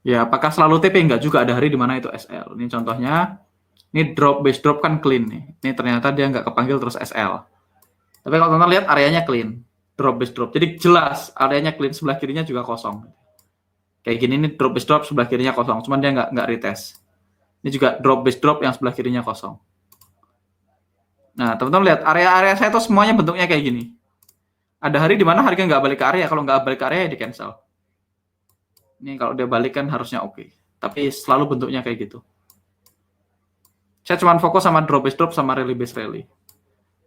Ya, apakah selalu TP? Enggak juga, ada hari di mana itu SL. Ini contohnya, ini drop base drop kan clean nih. Ini ternyata dia nggak kepanggil terus SL. Tapi kalau teman-teman lihat areanya clean, drop base drop. Jadi jelas areanya clean, sebelah kirinya juga kosong. Kayak gini nih drop base drop sebelah kirinya kosong, cuman dia nggak retest. Ini juga drop base drop yang sebelah kirinya kosong. Nah, teman-teman lihat area-area saya itu semuanya bentuknya kayak gini. Ada hari di mana harga nggak balik ke area, kalau nggak balik ke area ya di cancel. Ini kalau dia balik kan harusnya oke. Tapi selalu bentuknya kayak gitu. Saya cuma fokus sama drop base drop sama rally base rally.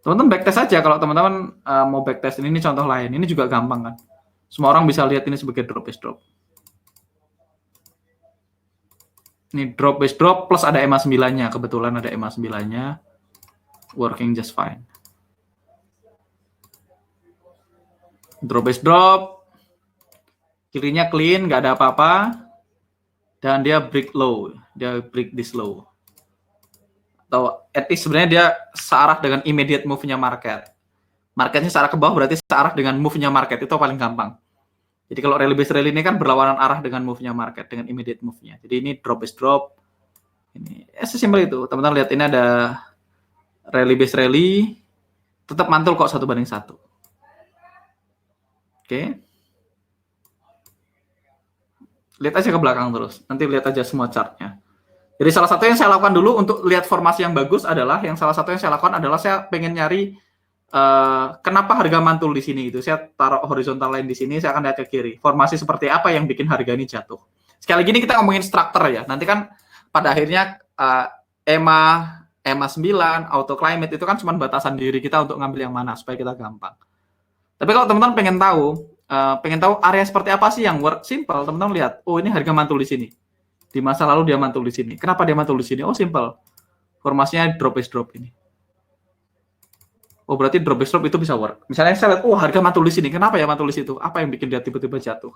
Teman-teman backtest aja kalau teman-teman mau backtest ini contoh lain. Ini juga gampang kan. Semua orang bisa lihat ini sebagai drop base drop. Ini drop base drop plus ada EMA 9-nya. Kebetulan ada EMA 9-nya. Working just fine. Drop base drop. Kirinya clean, nggak ada apa-apa. Dan dia break low. Dia break this low. Atau at least sebenarnya dia searah dengan immediate move-nya market. Marketnya searah ke bawah berarti searah dengan move-nya market. Itu paling gampang. Jadi kalau rally base rally ini kan berlawanan arah dengan move-nya market, dengan immediate move-nya. Jadi ini drop base drop. Ini sesimpel itu. Teman-teman lihat ini ada rally base rally. Tetap mantul kok 1:1. Oke. Lihat aja ke belakang terus. Nanti lihat aja semua chartnya. Jadi salah satu yang saya lakukan dulu untuk lihat formasi yang bagus adalah, saya pengen nyari kenapa harga mantul di sini gitu. Saya taruh horizontal line di sini, saya akan lihat ke kiri. Formasi seperti apa yang bikin harga ini jatuh. Sekali lagi kita ngomongin struktur ya. Nanti kan pada akhirnya EMA 9, auto climate itu kan cuma batasan diri kita untuk ngambil yang mana supaya kita gampang. Tapi kalau teman-teman pengen tahu area seperti apa sih yang work, simple. Teman-teman lihat, oh ini harga mantul di sini. Di masa lalu dia mantul di sini. Kenapa dia mantul di sini? Oh simple. Formasinya drop base drop ini. Oh berarti drop base drop itu bisa work. Misalnya saya lihat, oh harga mantul di sini. Kenapa ya mantul di situ? Apa yang bikin dia tiba-tiba jatuh?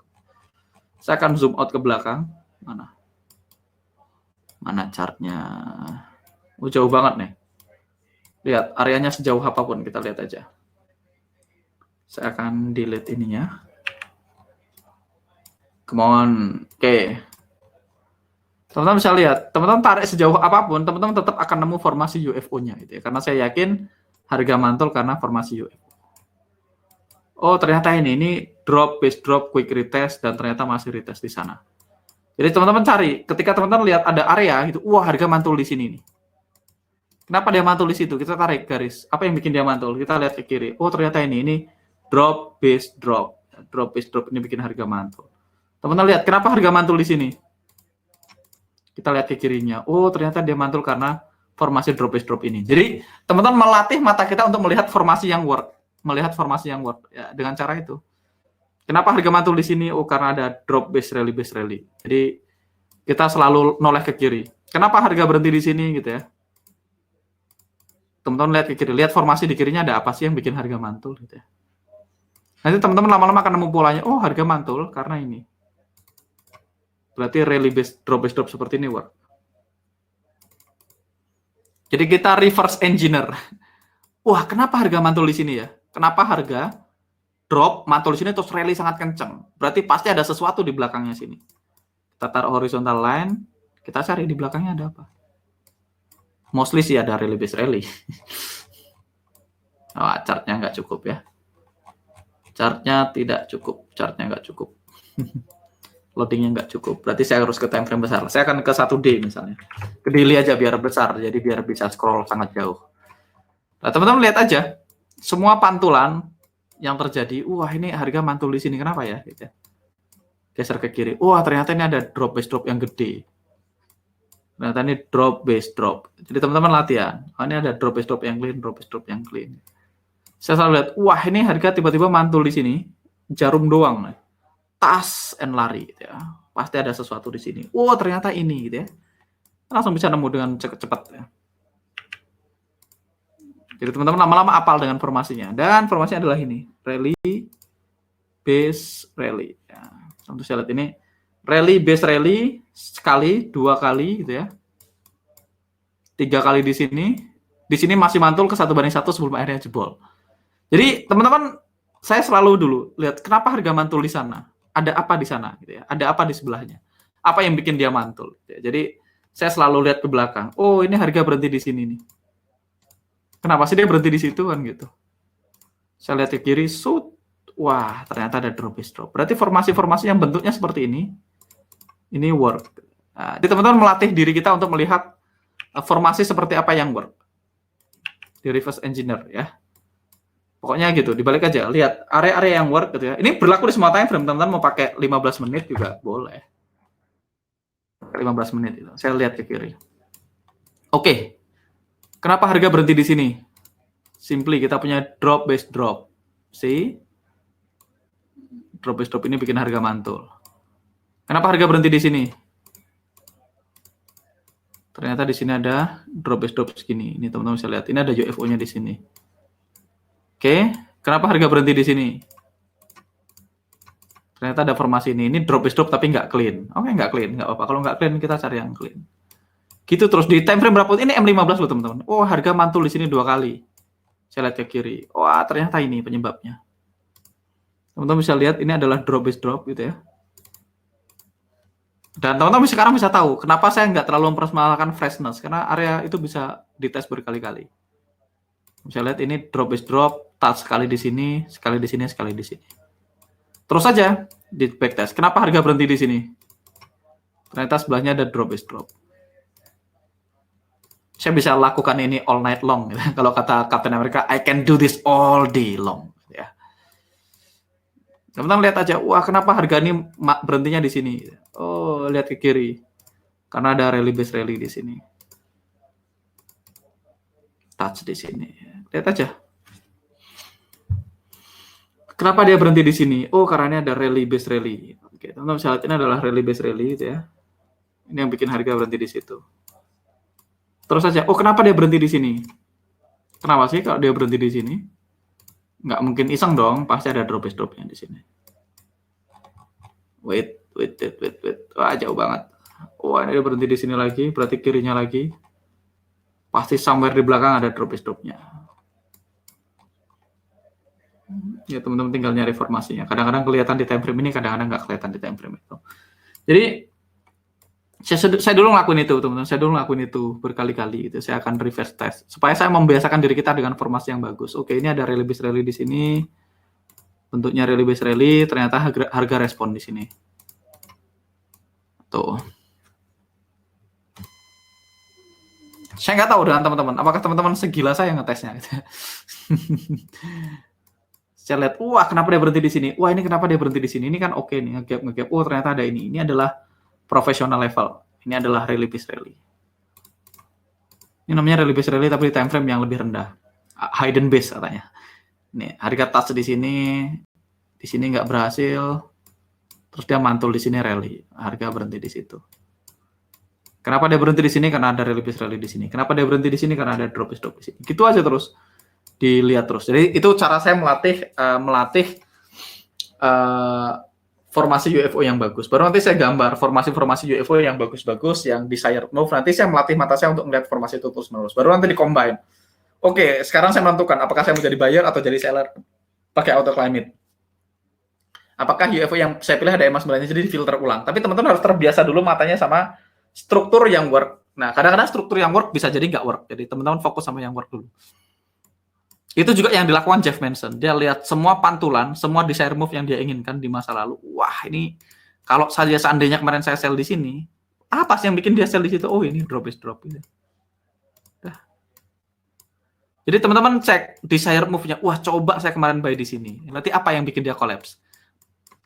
Saya akan zoom out ke belakang. Mana chartnya? Oh jauh banget nih. Lihat areanya sejauh apapun, kita lihat aja. Saya akan delete ininya. Come on. Oke. Teman-teman bisa lihat, teman-teman tarik sejauh apapun, teman-teman tetap akan nemu formasi UFO-nya gitu ya. Karena saya yakin harga mantul karena formasi UFO. Oh, ternyata ini drop, base drop, quick retest, dan ternyata masih retest di sana. Jadi teman-teman cari, ketika teman-teman lihat ada area gitu, wah harga mantul di sini nih. Kenapa dia mantul di situ? Kita tarik garis. Apa yang bikin dia mantul? Kita lihat ke kiri. Oh, ternyata ini drop, base drop. Drop, base drop ini bikin harga mantul. Teman-teman lihat, kenapa harga mantul di sini? Kita lihat ke kirinya. Oh, ternyata dia mantul karena formasi drop, base drop ini. Jadi teman-teman melatih mata kita untuk melihat formasi yang work. Melihat formasi yang work ya, dengan cara itu. Kenapa harga mantul di sini? Oh, karena ada drop, base rally, base rally. Jadi kita selalu noleh ke kiri. Kenapa harga berhenti di sini gitu ya? Teman-teman lihat ke kiri, lihat formasi di kirinya ada apa sih yang bikin harga mantul gitu ya. Nanti teman-teman lama-lama akan nemu polanya. Oh, harga mantul karena ini. Berarti rally base drop seperti ini work. Jadi kita reverse engineer. Wah, kenapa harga mantul di sini ya? Kenapa harga drop mantul di sini terus rally sangat kenceng? Berarti pasti ada sesuatu di belakangnya sini. Kita taruh horizontal line, kita cari di belakangnya ada apa. Mostly sih ada rally base rally. Oh, chartnya nggak cukup ya. Chartnya tidak cukup, chartnya nggak cukup. Loadingnya nggak cukup. Berarti saya harus ke time frame besar. Saya akan ke 1D misalnya. Ke daily aja biar besar, jadi biar bisa scroll sangat jauh. Nah, teman-teman lihat aja, semua pantulan yang terjadi, wah ini harga mantul di sini, kenapa ya? Gitu. Geser ke kiri, wah ternyata ini ada drop base drop yang gede. Ternyata ini drop base drop. Jadi teman-teman latihan, oh, ini ada drop base drop yang clean, drop base drop yang clean. Saya selalu lihat, wah ini harga tiba-tiba mantul di sini, jarum doang, tas and lari, gitu ya. Pasti ada sesuatu di sini. Wah ternyata ini, gitu ya. Langsung bisa nemu dengan cepat ya. Jadi teman-teman lama-lama apal dengan formasinya. Dan formasinya adalah ini. Rally, base, rally. Ya, untuk saya lihat ini. Rally, base, rally. Sekali, 2 kali gitu ya. 3 kali di sini. Di sini masih mantul ke 1:1 sebelum akhirnya jebol. Jadi teman-teman, saya selalu dulu lihat kenapa harga mantul di sana. Ada apa di sana gitu ya. Ada apa di sebelahnya. Apa yang bikin dia mantul. Gitu ya. Jadi saya selalu lihat ke belakang. Oh ini harga berhenti di sini nih. Kenapa sih dia berhenti di situ kan gitu? Saya lihat ke kiri, shoot. Wah, ternyata ada drop base drop. Berarti formasi-formasi yang bentuknya seperti ini work. Nah, jadi teman-teman melatih diri kita untuk melihat formasi seperti apa yang work. Di reverse engineer ya. Pokoknya gitu, dibalik aja. Lihat area-area yang work gitu ya. Ini berlaku di semua time frame, teman-teman mau pakai 15 menit juga boleh. 15 menit itu. Saya lihat ke kiri. Oke. Kenapa harga berhenti di sini? Simply kita punya drop base drop. See? Drop base drop ini bikin harga mantul. Kenapa harga berhenti di sini? Ternyata di sini ada drop base drop segini. Ini teman-teman bisa lihat. Ini ada UFO-nya di sini. Oke. Kenapa harga berhenti di sini? Ternyata ada formasi ini. Ini drop base drop tapi nggak clean. Oke, nggak clean. Nggak apa-apa. Kalau nggak clean, kita cari yang clean. Gitu terus di time frame berapa? Ini M15 loh teman-teman. Oh, harga mantul di sini 2 kali. Saya lihat ke kiri. Wah, ternyata ini penyebabnya. Teman-teman bisa lihat ini adalah drop base drop gitu ya. Dan teman-teman sekarang bisa tahu kenapa saya nggak terlalu mempermasalahkan freshness karena area itu bisa dites berkali-kali. Bisa lihat ini drop base drop, touch sekali di sini, sekali di sini, sekali di sini. Terus saja di backtest. Kenapa harga berhenti di sini? Ternyata sebelahnya ada drop base drop. Saya bisa lakukan ini all night long. Gitu. Kalau kata Captain America, I can do this all day long. Ya. Teman-teman lihat aja, wah kenapa harga ini berhentinya di sini? Oh, lihat ke kiri. Karena ada rally base rally di sini. Touch di sini. Lihat aja. Kenapa dia berhenti di sini? Oh, karena ini ada rally base rally. Oke, teman-teman bisa lihat ini adalah rally base rally gitu ya. Ini yang bikin harga berhenti di situ. Terus saja, oh kenapa dia berhenti di sini? Kenapa sih kalau dia berhenti di sini? Nggak mungkin iseng dong, pasti ada drop base dropnya di sini. Wait. Wah, jauh banget. Wah, ini dia berhenti di sini lagi, berarti kirinya lagi. Pasti somewhere di belakang ada drop stop-nya. Ya teman-teman tinggal nyari formasinya. Kadang-kadang kelihatan di time frame ini, kadang-kadang nggak kelihatan di time frame itu. Jadi saya dulu ngelakuin itu, teman-teman. Saya dulu ngelakuin itu berkali-kali. Itu saya akan reverse test supaya saya membiasakan diri kita dengan formasi yang bagus. Oke, ini ada rally base rally di sini. Bentuknya rally base rally, ternyata harga respon di sini. Tuh. Saya nggak tahu dengan teman-teman. Apakah teman-teman segila saya ngetesnya? Saya lihat, wah kenapa dia berhenti di sini? Wah ini kenapa dia berhenti di sini? Ini kan oke nih, ngegap. Oh ternyata ada ini. Ini adalah professional level. Ini adalah rally base rally. Ini namanya rally base rally tapi di time frame yang lebih rendah. Hidden base katanya. Nih harga touch di sini nggak berhasil. Terus dia mantul di sini rally. Harga berhenti di situ. Kenapa dia berhenti di sini? Karena ada rally base rally di sini. Kenapa dia berhenti di sini? Karena ada drop stop di sini. Gitu aja terus. Dilihat terus. Jadi itu cara saya melatih formasi UFO yang bagus. Baru nanti saya gambar formasi-formasi UFO yang bagus-bagus, yang desired move. Nanti saya melatih mata saya untuk melihat formasi itu terus-menerus. Baru nanti di-combine. Oke, sekarang saya menentukan apakah saya mau jadi buyer atau jadi seller pakai auto climate. Apakah UFO yang saya pilih ada EMA 9, jadi filter ulang. Tapi teman-teman harus terbiasa dulu matanya sama struktur yang work. Nah, kadang-kadang struktur yang work bisa jadi nggak work. Jadi teman-teman fokus sama yang work dulu. Itu juga yang dilakukan Jeff Manson. Dia lihat semua pantulan, semua desire move yang dia inginkan di masa lalu. Wah, ini kalau saja seandainya kemarin saya sell di sini, apa sih yang bikin dia sell di situ? Oh, ini drop is drop. Gitu. Jadi teman-teman cek desire move-nya. Wah, coba saya kemarin buy di sini. Nanti apa yang bikin dia collapse?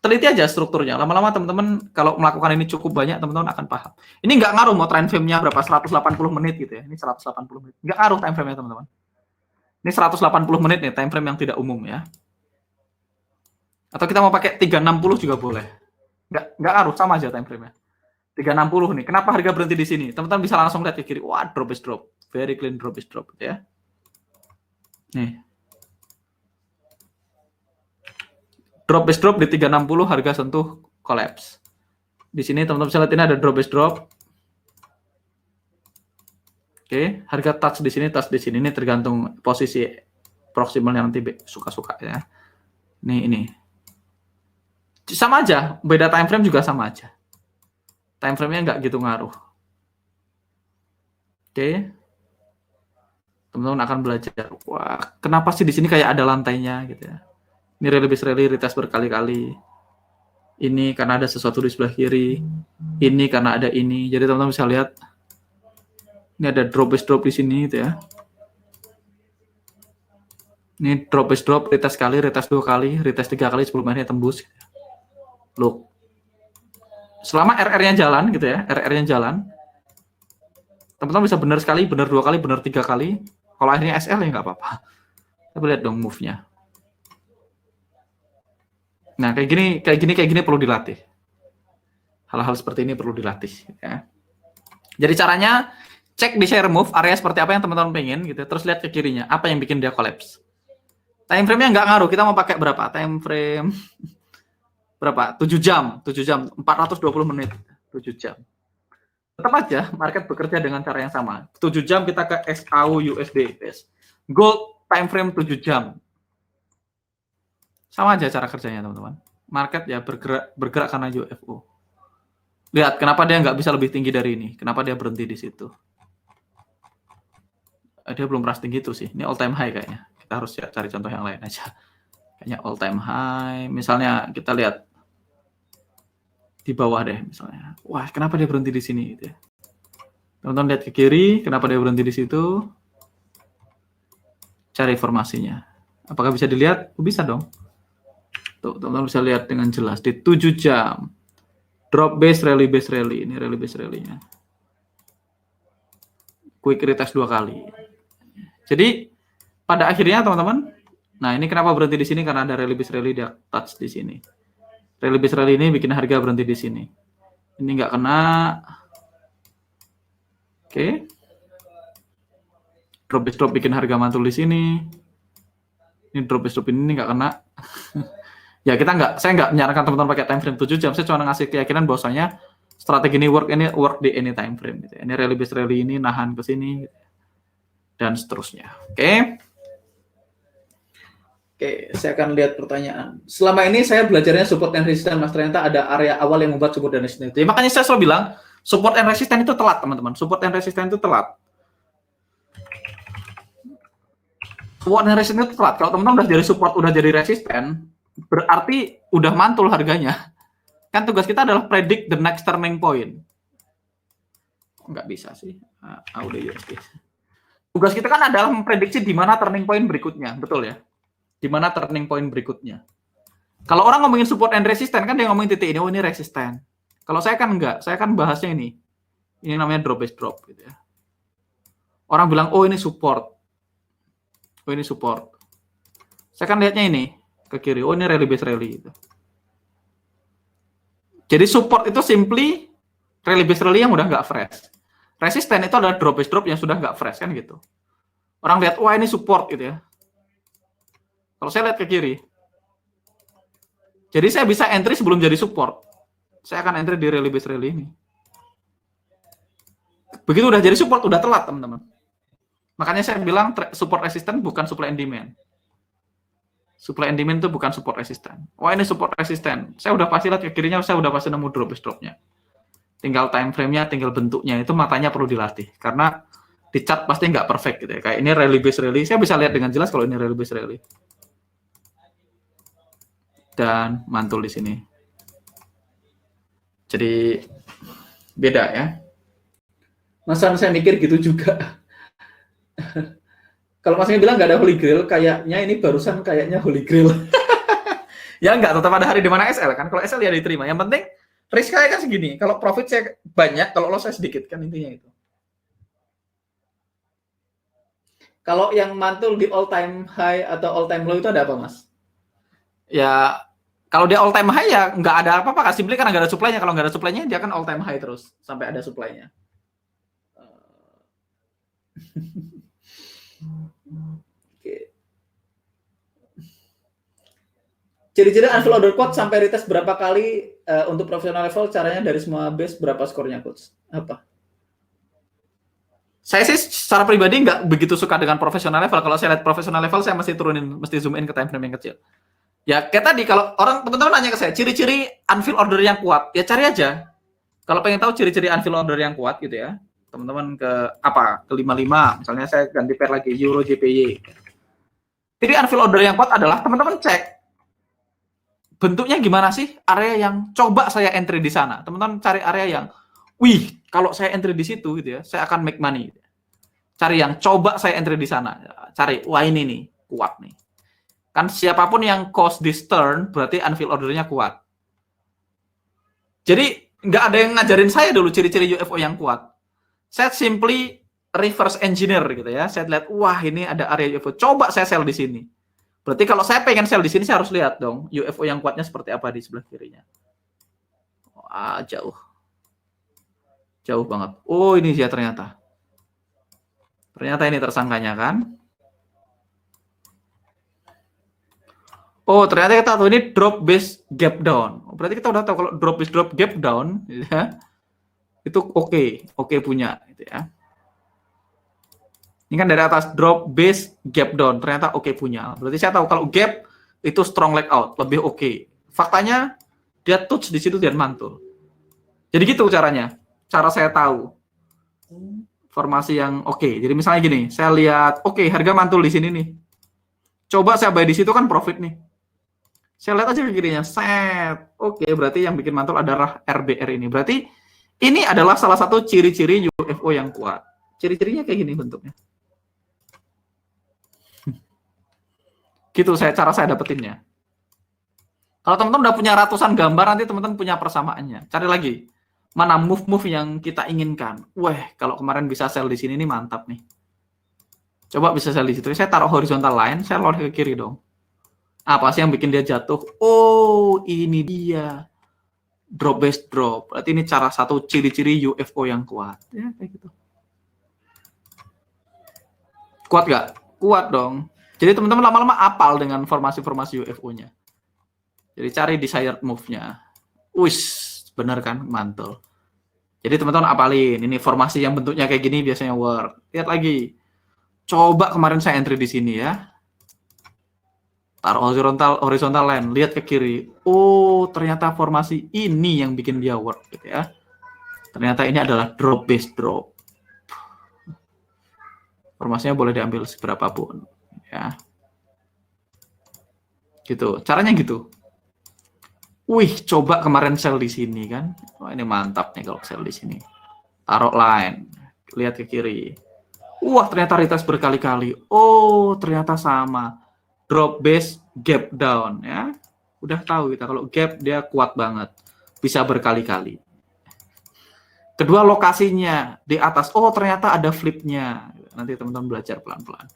Teliti aja strukturnya. Lama-lama teman-teman kalau melakukan ini cukup banyak, teman-teman akan paham. Ini nggak ngaruh mau time frame-nya berapa, 180 menit gitu ya. Ini 180 menit. Nggak ngaruh time frame-nya, teman-teman. Ini 180 menit nih, time frame yang tidak umum ya. Atau kita mau pakai 360 juga boleh. Nggak ngaruh, sama aja time frame-nya. 360 nih. Kenapa harga berhenti di sini? Teman-teman bisa langsung lihat ke kiri. Wah, drop is drop. Very clean drop is drop ya. Nih. Drop is drop di 360, harga sentuh collapse. Di sini teman-teman bisa lihat ini ada drop is drop. Oke, harga touch di sini, touch di sini. Ini tergantung posisi proximal yang nanti suka-suka ya. Ini. Sama aja, beda time frame juga sama aja. Time frame-nya nggak gitu ngaruh. Oke. Teman-teman akan belajar. Wah, kenapa sih di sini kayak ada lantainya gitu ya. Ini rally base rally retest berkali-kali. Ini karena ada sesuatu di sebelah kiri. Ini karena ada ini. Jadi teman-teman bisa lihat. Ini ada drop is drop di sini gitu ya. Ini drop is drop, retest sekali, retest 2 kali, retest 3 kali sebelum akhirnya tembus. Look. Selama RR-nya jalan gitu ya, RR-nya jalan. Teman-teman bisa benar sekali, benar 2 kali, benar 3 kali. Kalau akhirnya SL ya nggak apa-apa. Kita lihat dong move-nya. Nah, kayak gini perlu dilatih. Hal-hal seperti ini perlu dilatih ya. Jadi caranya cek di share move area seperti apa yang teman-teman pengen gitu. Terus lihat ke kirinya, apa yang bikin dia collapse. Time frame-nya nggak ngaruh. Kita mau pakai berapa? Time frame berapa? 7 jam, 420 menit, 7 jam. Tetap aja market bekerja dengan cara yang sama. 7 jam kita ke SAU USD. Gold time frame 7 jam. Sama aja cara kerjanya, teman-teman. Market ya bergerak karena UFO. Lihat, kenapa dia nggak bisa lebih tinggi dari ini? Kenapa dia berhenti di situ? Dia belum pernah setinggi itu sih. Ini all time high kayaknya. Kita harus ya cari contoh yang lain aja. Kayaknya all time high. Misalnya kita lihat di bawah deh misalnya. Wah, kenapa dia berhenti di sini gitu ya. Teman-teman lihat ke kiri, kenapa dia berhenti di situ? Cari informasinya. Apakah bisa dilihat? Bisa dong. Tuh, teman-teman bisa lihat dengan jelas di 7 jam. Drop base rally. Ini rally base rally-nya. Quick retest 2 kali. Jadi pada akhirnya teman-teman, nah ini kenapa berhenti di sini karena ada rally base rally dia touch di sini. Rally base rally ini bikin harga berhenti di sini. Ini nggak kena. Oke. Drop base drop bikin harga mantul di sini. Ini drop base drop ini nggak kena. Ya saya nggak menyarankan teman-teman pakai time frame 7 jam. Saya cuma ngasih keyakinan bahwasanya strategi ini work di any time frame. Gitu. Ini rally base rally ini nahan ke sini. Gitu. dan seterusnya. Oke. Oke, saya akan lihat pertanyaan. Selama ini saya belajarnya support and resistance, Mas. Ternyata ada area awal yang membuat support dan resistance. Ya, makanya saya selalu bilang, support and resistance itu telat, teman-teman. Support and resistance itu telat. Support and resistance itu telat. Kalau teman-teman udah jadi support, udah jadi resisten, berarti udah mantul harganya. Kan tugas kita adalah predict the next turning point. Nggak bisa sih. Udah USD. Tugas kita kan adalah memprediksi di mana turning point berikutnya. Betul ya? Di mana turning point berikutnya. Kalau orang ngomongin support and resistance, kan dia ngomongin titik ini, oh ini resisten. Kalau saya kan enggak, saya kan bahasnya ini. Ini namanya drop base drop gitu ya. Orang bilang, oh ini support. Oh ini support. Saya kan lihatnya ini, ke kiri, oh ini rally base rally gitu. Jadi support itu simply rally base rally yang udah nggak fresh. Resisten itu adalah drop base drop yang sudah nggak fresh kan gitu. Orang lihat, wah ini support gitu ya. Kalau saya lihat ke kiri, jadi saya bisa entry sebelum jadi support. Saya akan entry di rally base rally ini. Begitu udah jadi support, udah telat teman-teman. Makanya saya bilang support resistant bukan supply and demand. Supply and demand itu bukan support resistant. Wah ini support resistant. Saya udah pasti lihat ke kirinya, saya udah pasti nemu drop base dropnya. Tinggal time frame-nya, tinggal bentuknya. Itu matanya perlu dilatih. Karena di chart pasti nggak perfect gitu ya. Kayak ini rally base rally. Saya bisa lihat dengan jelas kalau ini rally base rally. Dan mantul di sini. Jadi beda ya. Masa saya mikir gitu juga. Kalau masnya bilang nggak ada holy grail, kayaknya ini barusan kayaknya holy grail. Ya nggak, tetap ada hari di mana SL kan. Kalau SL ya diterima. Yang penting risk saya kan segini. Kalau profit saya banyak, kalau loss saya sedikit kan intinya itu. Kalau yang mantul di all time high atau all time low itu ada apa, Mas? Ya kalau dia all time high ya nggak ada apa-apa, simply karena nggak ada supply-nya. Kalau nggak ada supply-nya dia kan all time high terus sampai ada supply-nya. Oke. Ciri-ciri unfill order quote sampai retest berapa kali untuk professional level, caranya dari semua base berapa skornya coach? Apa? Saya sih secara pribadi nggak begitu suka dengan professional level. Kalau saya lihat professional level saya mesti turunin, mesti zoom in ke time frame yang kecil. Ya kayak tadi, kalau orang teman-teman nanya ke saya, ciri-ciri unfill order yang kuat, ya cari aja. Kalau pengen tahu ciri-ciri unfill order yang kuat gitu ya, teman-teman ke apa? Ke 55, misalnya saya ganti pair lagi, Euro JPY. Jadi unfill order yang kuat adalah teman-teman cek bentuknya gimana sih area yang coba saya entry di sana. Teman-teman cari area yang, wih, kalau saya entry di situ gitu ya, saya akan make money. Cari yang coba saya entry di sana. Cari, wah ini nih, kuat nih. Kan siapapun yang cause this turn, berarti unfill ordernya kuat. Jadi, nggak ada yang ngajarin saya dulu ciri-ciri UFO yang kuat. Saya simply reverse engineer gitu ya. Saya lihat, wah ini ada area UFO. Coba saya sell di sini. Berarti kalau saya pengen sell di sini, saya harus lihat dong UFO yang kuatnya seperti apa di sebelah kirinya. Wah, jauh. Jauh banget. Oh, ini dia ternyata. Ternyata ini tersangkanya kan. Oh, ternyata kita tahu ini drop base gap down. Berarti kita udah tahu kalau drop base drop gap down, ya, itu oke punya, gitu ya. Ini kan dari atas drop base gap down, ternyata oke punya. Berarti saya tahu kalau gap itu strong leg out, lebih oke. Faktanya dia touch di situ dan mantul. Jadi gitu caranya. Cara saya tahu formasi yang oke. Jadi misalnya gini, saya lihat harga mantul di sini nih. Coba saya buy di situ kan profit nih. Saya lihat aja ke kirinya, set. Berarti yang bikin mantul adalah RBR ini. Berarti ini adalah salah satu ciri-ciri UFO yang kuat. Ciri-cirinya kayak gini bentuknya. Gitu cara saya dapetinnya. Kalau teman-teman udah punya ratusan gambar, nanti teman-teman punya persamaannya. Cari lagi. Mana move-move yang kita inginkan. Wah, kalau kemarin bisa sell di sini nih mantap nih. Coba bisa sell di situ. Saya taruh horizontal line, saya lari ke kiri dong. Apa sih yang bikin dia jatuh? Oh, ini dia. Drop base drop. Berarti ini cara satu ciri-ciri UFO yang kuat. Ya, kayak gitu. Kuat nggak? Kuat dong. Jadi teman-teman lama-lama apal dengan formasi-formasi UFO-nya. Jadi cari desired move-nya. Wis, bener kan? Mantul. Jadi teman-teman apalin. Ini formasi yang bentuknya kayak gini biasanya work. Lihat lagi. Coba kemarin saya entry di sini ya. Taruh horizontal line, lihat ke kiri. Oh, ternyata formasi ini yang bikin dia work gitu ya. Ternyata ini adalah drop base drop. Formasinya boleh diambil seberapapun ya. Gitu. Caranya gitu. Wih, coba kemarin sell di sini kan. Wah, ini mantap nih kalau sell di sini. Taruh line, lihat ke kiri. Wah, ternyata retest berkali-kali. Oh, ternyata sama. Drop base, gap down ya. Udah tahu kita kalau gap dia kuat banget. Bisa berkali-kali. Kedua, lokasinya di atas. Oh, ternyata ada flipnya. Nanti teman-teman belajar pelan-pelan.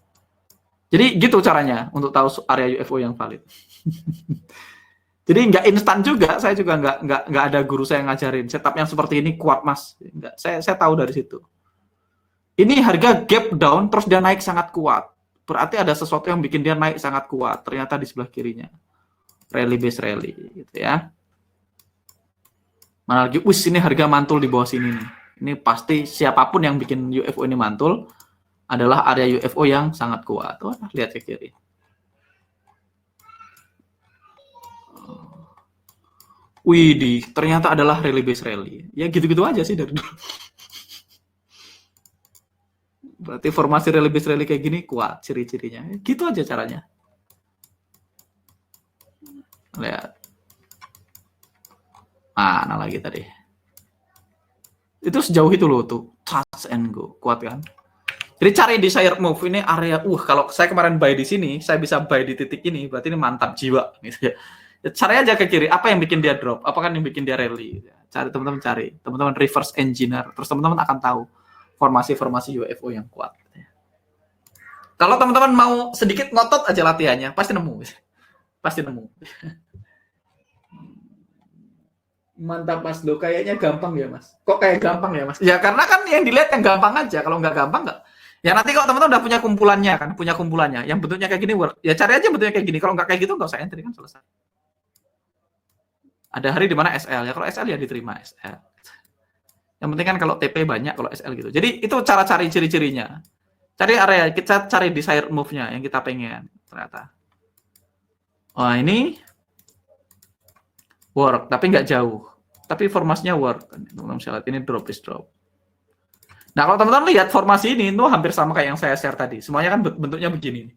Jadi gitu caranya untuk tahu area UFO yang valid. Jadi nggak instan juga. Saya juga nggak ada guru saya ngajarin. Setup yang seperti ini kuat mas. Nggak, saya tahu dari situ. Ini harga gap down terus dia naik sangat kuat. Berarti ada sesuatu yang bikin dia naik sangat kuat. Ternyata di sebelah kirinya. Rally base rally gitu ya. Mana lagi? Wih, ini harga mantul di bawah sini nih. Ini pasti siapapun yang bikin UFO ini mantul adalah area UFO yang sangat kuat. Wah, lihat ke kiri. Wih, ternyata adalah rally base rally. Ya gitu-gitu aja sih dari dulu. Berarti formasi rally base rally kayak gini kuat ciri-cirinya. Gitu aja caranya. Lihat. Mana lagi tadi? Itu sejauh itu loh tuh. Touch and go. Kuat kan? Jadi cari desired move. Ini area, kalau saya kemarin buy di sini, saya bisa buy di titik ini. Berarti ini mantap jiwa. Gitu ya. Cari aja ke kiri. Apa yang bikin dia drop? Apa kan yang bikin dia rally? Cari teman-teman cari. Teman-teman reverse engineer. Terus teman-teman akan tahu formasi-formasi UFO yang kuat. Kalau teman-teman mau sedikit ngotot aja latihannya, pasti nemu. Pasti nemu. Mantap mas, lo kayaknya gampang ya mas. Kok kayak gampang ya mas? Ya karena kan yang dilihat yang gampang aja. Kalau nggak gampang nggak. Ya nanti kalau teman-teman udah punya kumpulannya kan, punya kumpulannya. Yang bentuknya kayak gini work. Ya cari aja bentuknya kayak gini. Kalau nggak kayak gitu nggak usah entry kan selesai. Ada hari di mana SL ya. Kalau SL ya diterima SL. Yang penting kan kalau TP banyak, kalau SL gitu. Jadi itu cara cari ciri-cirinya. Cari area, kita cari desired move-nya yang kita pengen ternyata. Oh ini work, tapi nggak jauh. Tapi formasinya work. Teman-teman bisa lihat ini drop is drop. Nah kalau teman-teman lihat formasi ini itu hampir sama kayak yang saya share tadi. Semuanya kan bentuknya begini.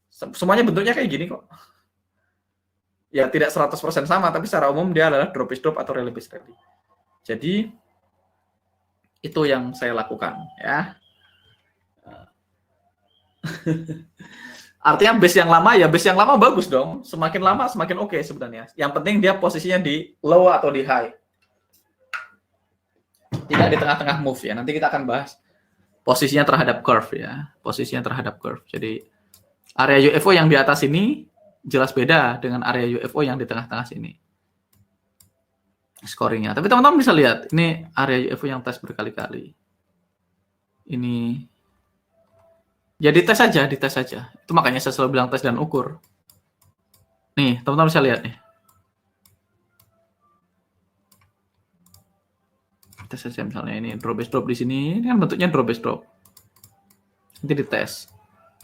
Semuanya bentuknya kayak gini kok. Ya tidak 100% sama, tapi secara umum dia adalah drop is drop atau rally base rally. Jadi itu yang saya lakukan ya. Artinya base yang lama ya base yang lama bagus dong. Semakin lama semakin oke sebenarnya. Yang penting dia posisinya di low atau di high. Tidak di tengah-tengah move ya. Nanti kita akan bahas posisinya terhadap curve ya. Posisinya terhadap curve. Jadi area UFO yang di atas ini jelas beda dengan area UFO yang di tengah-tengah sini. Scoringnya. Tapi teman-teman bisa lihat ini area UFO yang tes berkali-kali. Ini ya dites saja. Itu makanya saya selalu bilang tes dan ukur. Nih, teman-teman bisa lihat nih. Tes saja misalnya ini drop base drop di sini, ini kan bentuknya drop base drop. Nanti dites.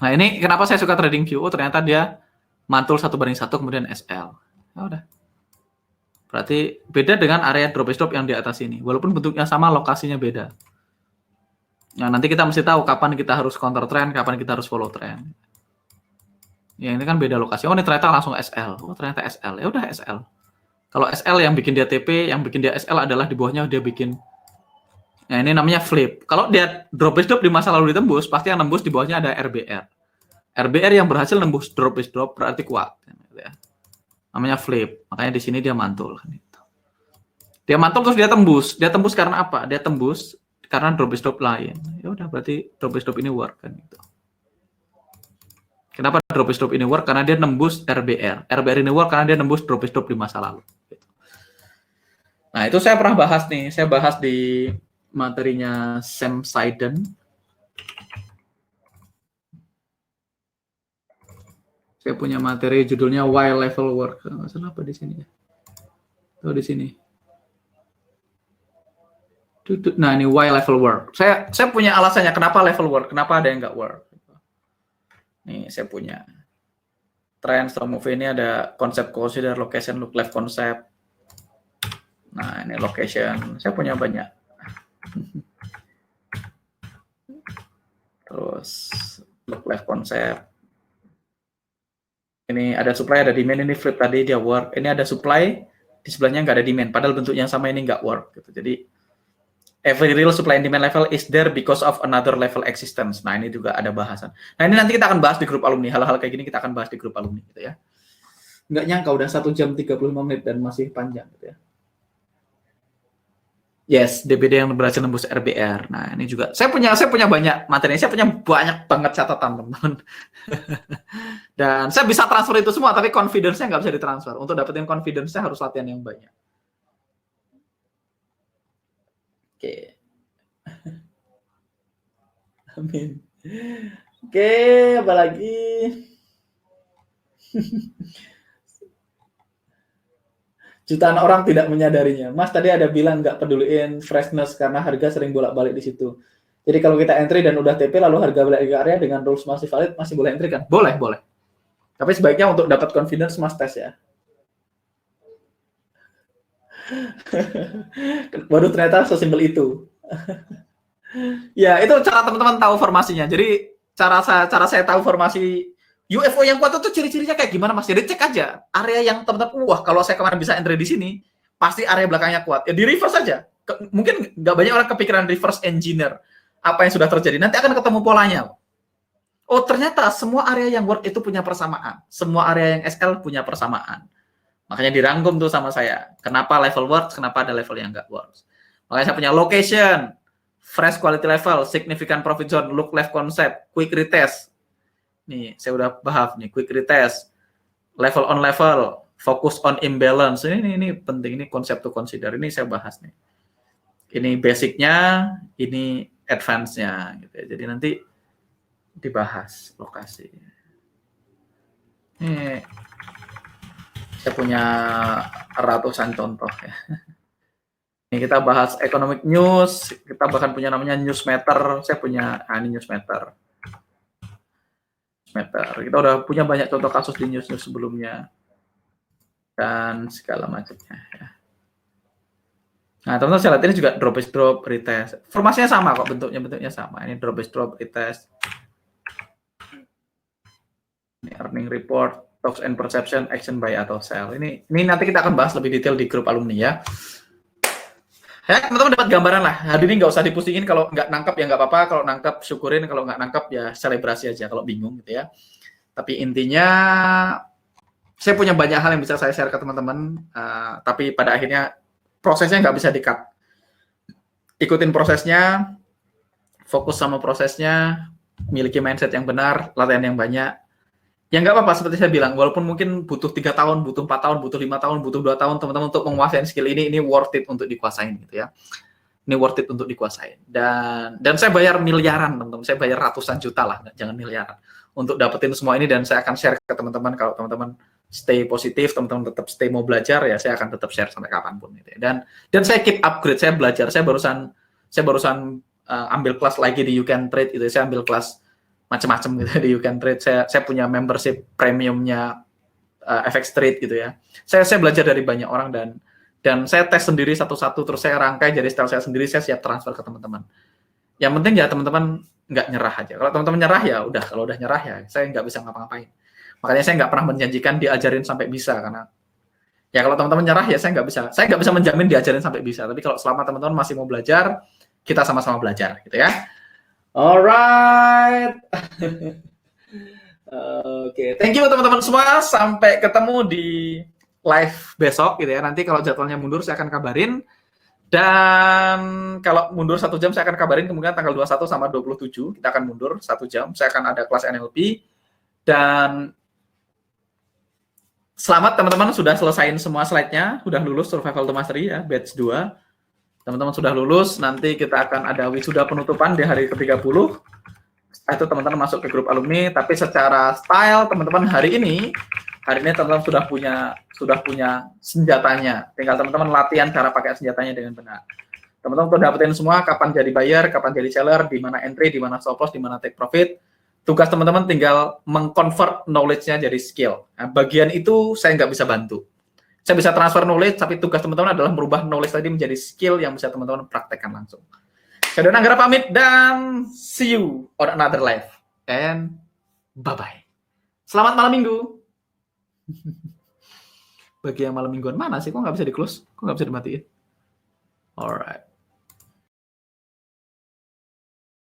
Nah, ini kenapa saya suka trading view? Oh, ternyata dia mantul 1:1 kemudian SL. Ya udah. Berarti beda dengan area drop base drop yang di atas ini. Walaupun bentuknya sama, lokasinya beda. Nah, nanti kita mesti tahu kapan kita harus counter trend, kapan kita harus follow trend. Ya, ini kan beda lokasi. Oh, ini ternyata langsung SL. Oh, ternyata SL. Ya udah SL. Kalau SL yang bikin dia TP, yang bikin dia SL adalah di bawahnya dia bikin. Nah, ini namanya flip. Kalau dia drop base drop di masa lalu ditembus, pasti yang nembus di bawahnya ada RBR. RBR yang berhasil nembus drop base drop berarti kuat. Ya. Namanya flip. Makanya di sini dia mantul. Dia mantul terus dia tembus. Dia tembus karena apa? Dia tembus karena drop base drop lain. Ya udah berarti drop base drop ini work kan gitu. Kenapa drop base drop ini work? Karena dia nembus RBR. RBR ini work karena dia nembus drop base drop di masa lalu. Nah, itu saya pernah bahas nih. Saya bahas di materinya Sam Seiden. Saya punya materi judulnya Why Level Work. Masalah apa di sini ya? Tuh di sini. Nah, ini why level work. Saya punya alasannya kenapa level work, kenapa ada yang nggak work. Nih saya punya trend, strong move ini ada konsep consider, location, look left konsep. Nah ini location, saya punya banyak. Terus look left konsep. Ini ada supply, ada demand, ini flip tadi dia work. Ini ada supply, di sebelahnya nggak ada demand. Padahal bentuknya sama, ini nggak work. Gitu. Jadi every real supply and demand level is there because of another level existence. Nah ini juga ada bahasan. Nah ini nanti kita akan bahas di grup alumni. Hal-hal kayak gini kita akan bahas di grup alumni. Gitu ya. Nggak nyangka udah 1 jam 35 menit dan masih panjang. Gitu ya. Yes, DBD yang berhasil nembus RBR. Nah, ini juga saya punya banyak materi. Saya punya banyak banget catatan, teman-teman. Dan saya bisa transfer itu semua, tapi confidence-nya nggak bisa ditransfer. Untuk dapetin confidence-nya harus latihan yang banyak. Oke. Amin. Oke, apa lagi? Jutaan orang tidak menyadarinya. Mas tadi ada bilang nggak peduliin freshness karena harga sering bolak-balik di situ. Jadi kalau kita entry dan udah TP lalu harga balik ke area dengan rules masih valid, masih boleh entry kan? Boleh, boleh. Tapi sebaiknya untuk dapat confidence mas tes ya. Baru ternyata sesimpel itu. Ya, itu cara teman-teman tahu formasinya. Jadi cara saya tahu formasi UFO yang kuat itu ciri-cirinya kayak gimana mas? Jadi cek aja area yang teman-teman, wah kalau saya kemarin bisa entry di sini, pasti area belakangnya kuat. Ya di reverse aja. Mungkin nggak banyak orang kepikiran reverse engineer apa yang sudah terjadi. Nanti akan ketemu polanya. Oh ternyata semua area yang work itu punya persamaan. Semua area yang SL punya persamaan. Makanya dirangkum tuh sama saya. Kenapa level works, kenapa ada level yang nggak works. Makanya saya punya location, fresh quality level, significant profit zone, look left concept, quick retest. Nih, saya udah bahas nih, quick retest, level on level, focus on imbalance. Ini penting, ini konsep to consider. Ini saya bahas nih. Ini basicnya, ini advance-nya. Gitu ya. Jadi nanti dibahas lokasi. Ini saya punya ratusan contoh ya. Ini kita bahas economic news, kita bahkan punya namanya newsmeter. Saya punya ini newsmeter. Kita udah punya banyak contoh kasus di news sebelumnya dan segala macamnya ya. Nah teman-teman saya lihat ini juga drop is drop retest, formasinya sama kok, bentuknya sama. Ini drop is drop retest, ini earning report, talks and perception, action buy atau sell. Ini nanti kita akan bahas lebih detail di grup alumni ya. Ya teman-teman dapat gambaran lah. Hari ini nggak usah dipusingin, kalau nggak nangkep ya nggak apa-apa, kalau nangkep syukurin, kalau nggak nangkep ya selebrasi aja kalau bingung gitu ya. Tapi intinya saya punya banyak hal yang bisa saya share ke teman-teman, tapi pada akhirnya prosesnya nggak bisa di-cut. Ikutin prosesnya, fokus sama prosesnya, miliki mindset yang benar, latihan yang banyak. Ya nggak apa-apa, seperti saya bilang, walaupun mungkin butuh 3 tahun, butuh 4 tahun, butuh 5 tahun, butuh 2 tahun, teman-teman untuk menguasai skill ini worth it untuk dikuasain gitu ya. Ini worth it untuk dikuasain. Dan saya bayar miliaran, teman-teman. Saya bayar ratusan juta lah, jangan miliaran. Untuk dapetin semua ini, dan saya akan share ke teman-teman. Kalau teman-teman stay positif, teman-teman tetap stay mau belajar, ya saya akan tetap share sampai kapanpun gitu ya. Dan saya keep upgrade, saya belajar. Saya barusan ambil kelas lagi di You Can Trade itu. Saya ambil kelas macam-macam gitu di You Can Trade. Saya punya membership premiumnya FX Trade gitu ya. Saya belajar dari banyak orang dan saya tes sendiri satu-satu, terus saya rangkai jadi style saya sendiri, saya siap transfer ke teman-teman. Yang penting ya teman-teman nggak nyerah aja. Kalau teman-teman nyerah ya udah, kalau udah nyerah ya saya nggak bisa ngapa-ngapain. Makanya saya nggak pernah menjanjikan diajarin sampai bisa, karena ya kalau teman-teman nyerah ya saya nggak bisa menjamin diajarin sampai bisa. Tapi kalau selama teman-teman masih mau belajar, kita sama-sama belajar gitu ya. Alright. Oke, thank you teman-teman semua. Sampai ketemu di live besok gitu ya. Nanti kalau jadwalnya mundur saya akan kabarin. Dan kalau mundur 1 jam saya akan kabarin, kemungkinan tanggal 21 sama 27 kita akan mundur 1 jam. Saya akan ada kelas NLP. Dan selamat teman-teman sudah selesaiin semua slide-nya, sudah lulus Survival to Mastery ya, batch 2. Teman-teman sudah lulus, nanti kita akan ada wisuda penutupan di hari ke-30. Itu teman-teman masuk ke grup alumni, tapi secara style teman-teman hari ini teman-teman sudah punya senjatanya. Tinggal teman-teman latihan cara pakai senjatanya dengan benar. Teman-teman udah dapetin semua kapan jadi buyer, kapan jadi seller, di mana entry, di mana stop loss, di mana take profit. Tugas teman-teman tinggal meng-convert knowledge-nya jadi skill. Nah, bagian itu saya nggak bisa bantu. Saya bisa transfer knowledge, tapi tugas teman-teman adalah merubah knowledge tadi menjadi skill yang bisa teman-teman praktekkan langsung. Saya Don Anggara pamit dan see you on another live. And bye-bye. Selamat malam minggu. Bagi yang malam mingguan mana sih? Kok nggak bisa di-close? Kok nggak bisa dimatiin? Alright.